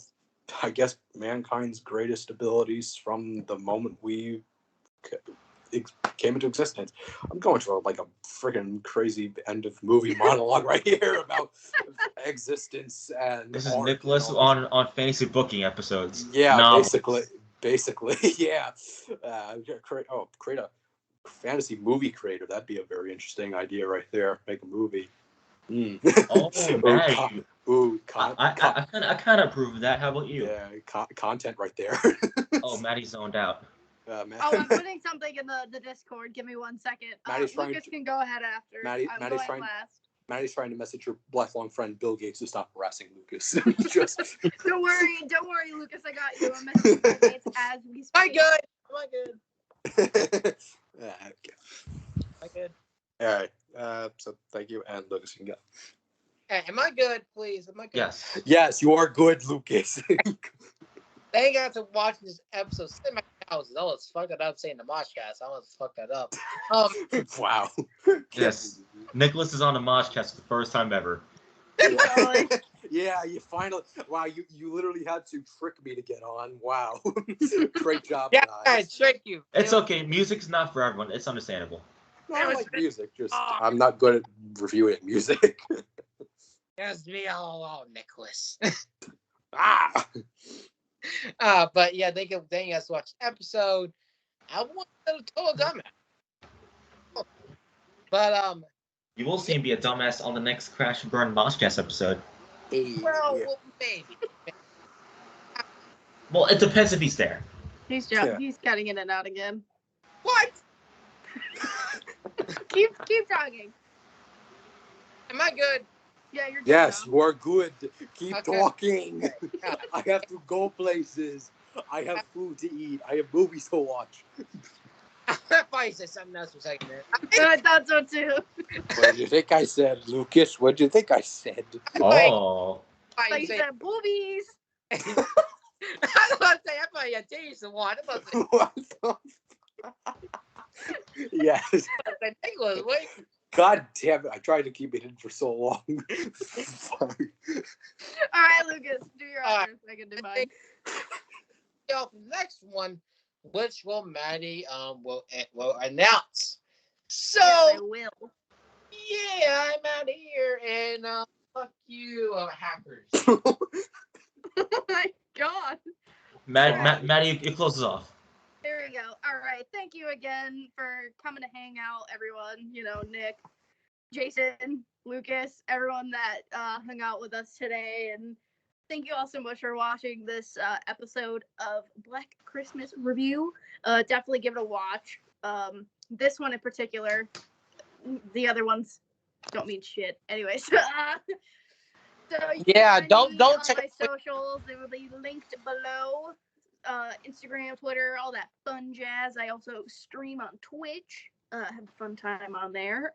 I guess, mankind's greatest abilities from the moment we came into existence. I'm going to a freaking crazy end of movie monologue right here about existence and This is art Nicholas on fantasy booking episodes. Yeah, Novels. basically, yeah. Create a fantasy movie creator. That'd be a very interesting idea right there. Make a movie. Oh, Maddie. I kind of approve of that. How about you? Yeah, content right there. Maddie's zoned out. I'm putting something in the Discord. Give me 1 second. Lucas can go ahead after. I'm going last. Maddie's trying to message your lifelong friend Bill Gates to stop harassing Lucas. Don't worry, Lucas. I got you. I'm messaging Bill Gates as we speak. Am I good? Okay. All right. So thank you, and Lucas, you can go. Hey, am I good, please? Am I good? Yes. Yes, you are good, Lucas. Thank you guys for watching this episode. I was fucking up saying the Moshcast. I almost fucked that up. Wow. Yes. Nicholas is on the Moshcast for the first time ever. Yeah, you finally. Wow, you literally had to trick me to get on. Wow. Great job, guys. I Trick you. It's okay. Music's not for everyone. It's understandable. No, I like music. Just I'm not good at reviewing music. That's me all along, Nicholas. Ah. But yeah, thank you guys for watching the episode. I want a total dumbass. But You will see him be a dumbass on the next Crash and Burn Moshcast episode. well, maybe. Well, it depends if he's there. He's cutting in and out again. What? keep talking. Am I good? Yeah, you're good. Yes, now. you are good. Keep Okay. talking. I have to go places. I have food to eat. I have movies to watch. I thought you said something else for a second there. I thought so too. What did you think I said, Lucas? What did you think I said? Oh. I you said boobies. I don't want to say. I thought you had titties to watch. What the Yes. Nicholas, wait. God damn it. I tried to keep it in for so long. Sorry. All right, Lucas, do your honors. I can do mine. The next one, which Maddie will announce. So yes, I will. Yeah, I'm out of here, and fuck you, hackers. Oh my God. Maddie, it closes off. There we go. All right. Thank you again for coming to hang out, everyone. Nick, Jason, Lucas, everyone that hung out with us today. And thank you all so much for watching this episode of Black Christmas Review. Definitely give it a watch. This one in particular. The other ones don't mean shit. Anyways. So you can find me on my socials. They will be linked below. Instagram, Twitter, all that fun jazz. I also stream on Twitch. Have a fun time on there.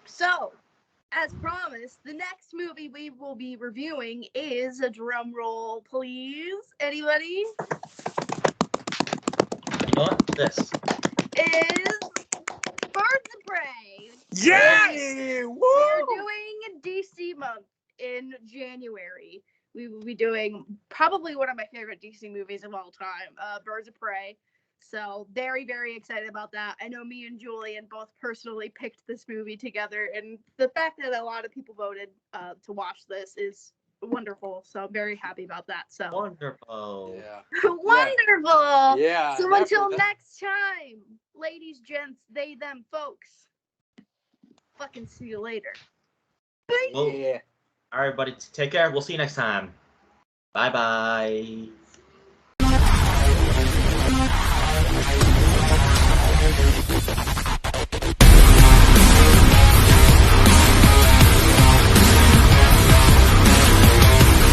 So, as promised, the next movie we will be reviewing is, a drum roll, please. Anybody? You know what? This is Birds of Prey. Yay! Woo! We're doing DC month in January. We will be doing probably one of my favorite DC movies of all time, Birds of Prey. So very, very excited about that. I know me and Julian both personally picked this movie together, and the fact that a lot of people voted to watch this is wonderful. So I'm very happy about that. So Wonderful. Yeah. wonderful. Yeah. So until next time, ladies, gents, they, them, folks. Fucking see you later. Bye. Well, Yeah. all right, buddy. Take care. We'll see you next time. Bye bye.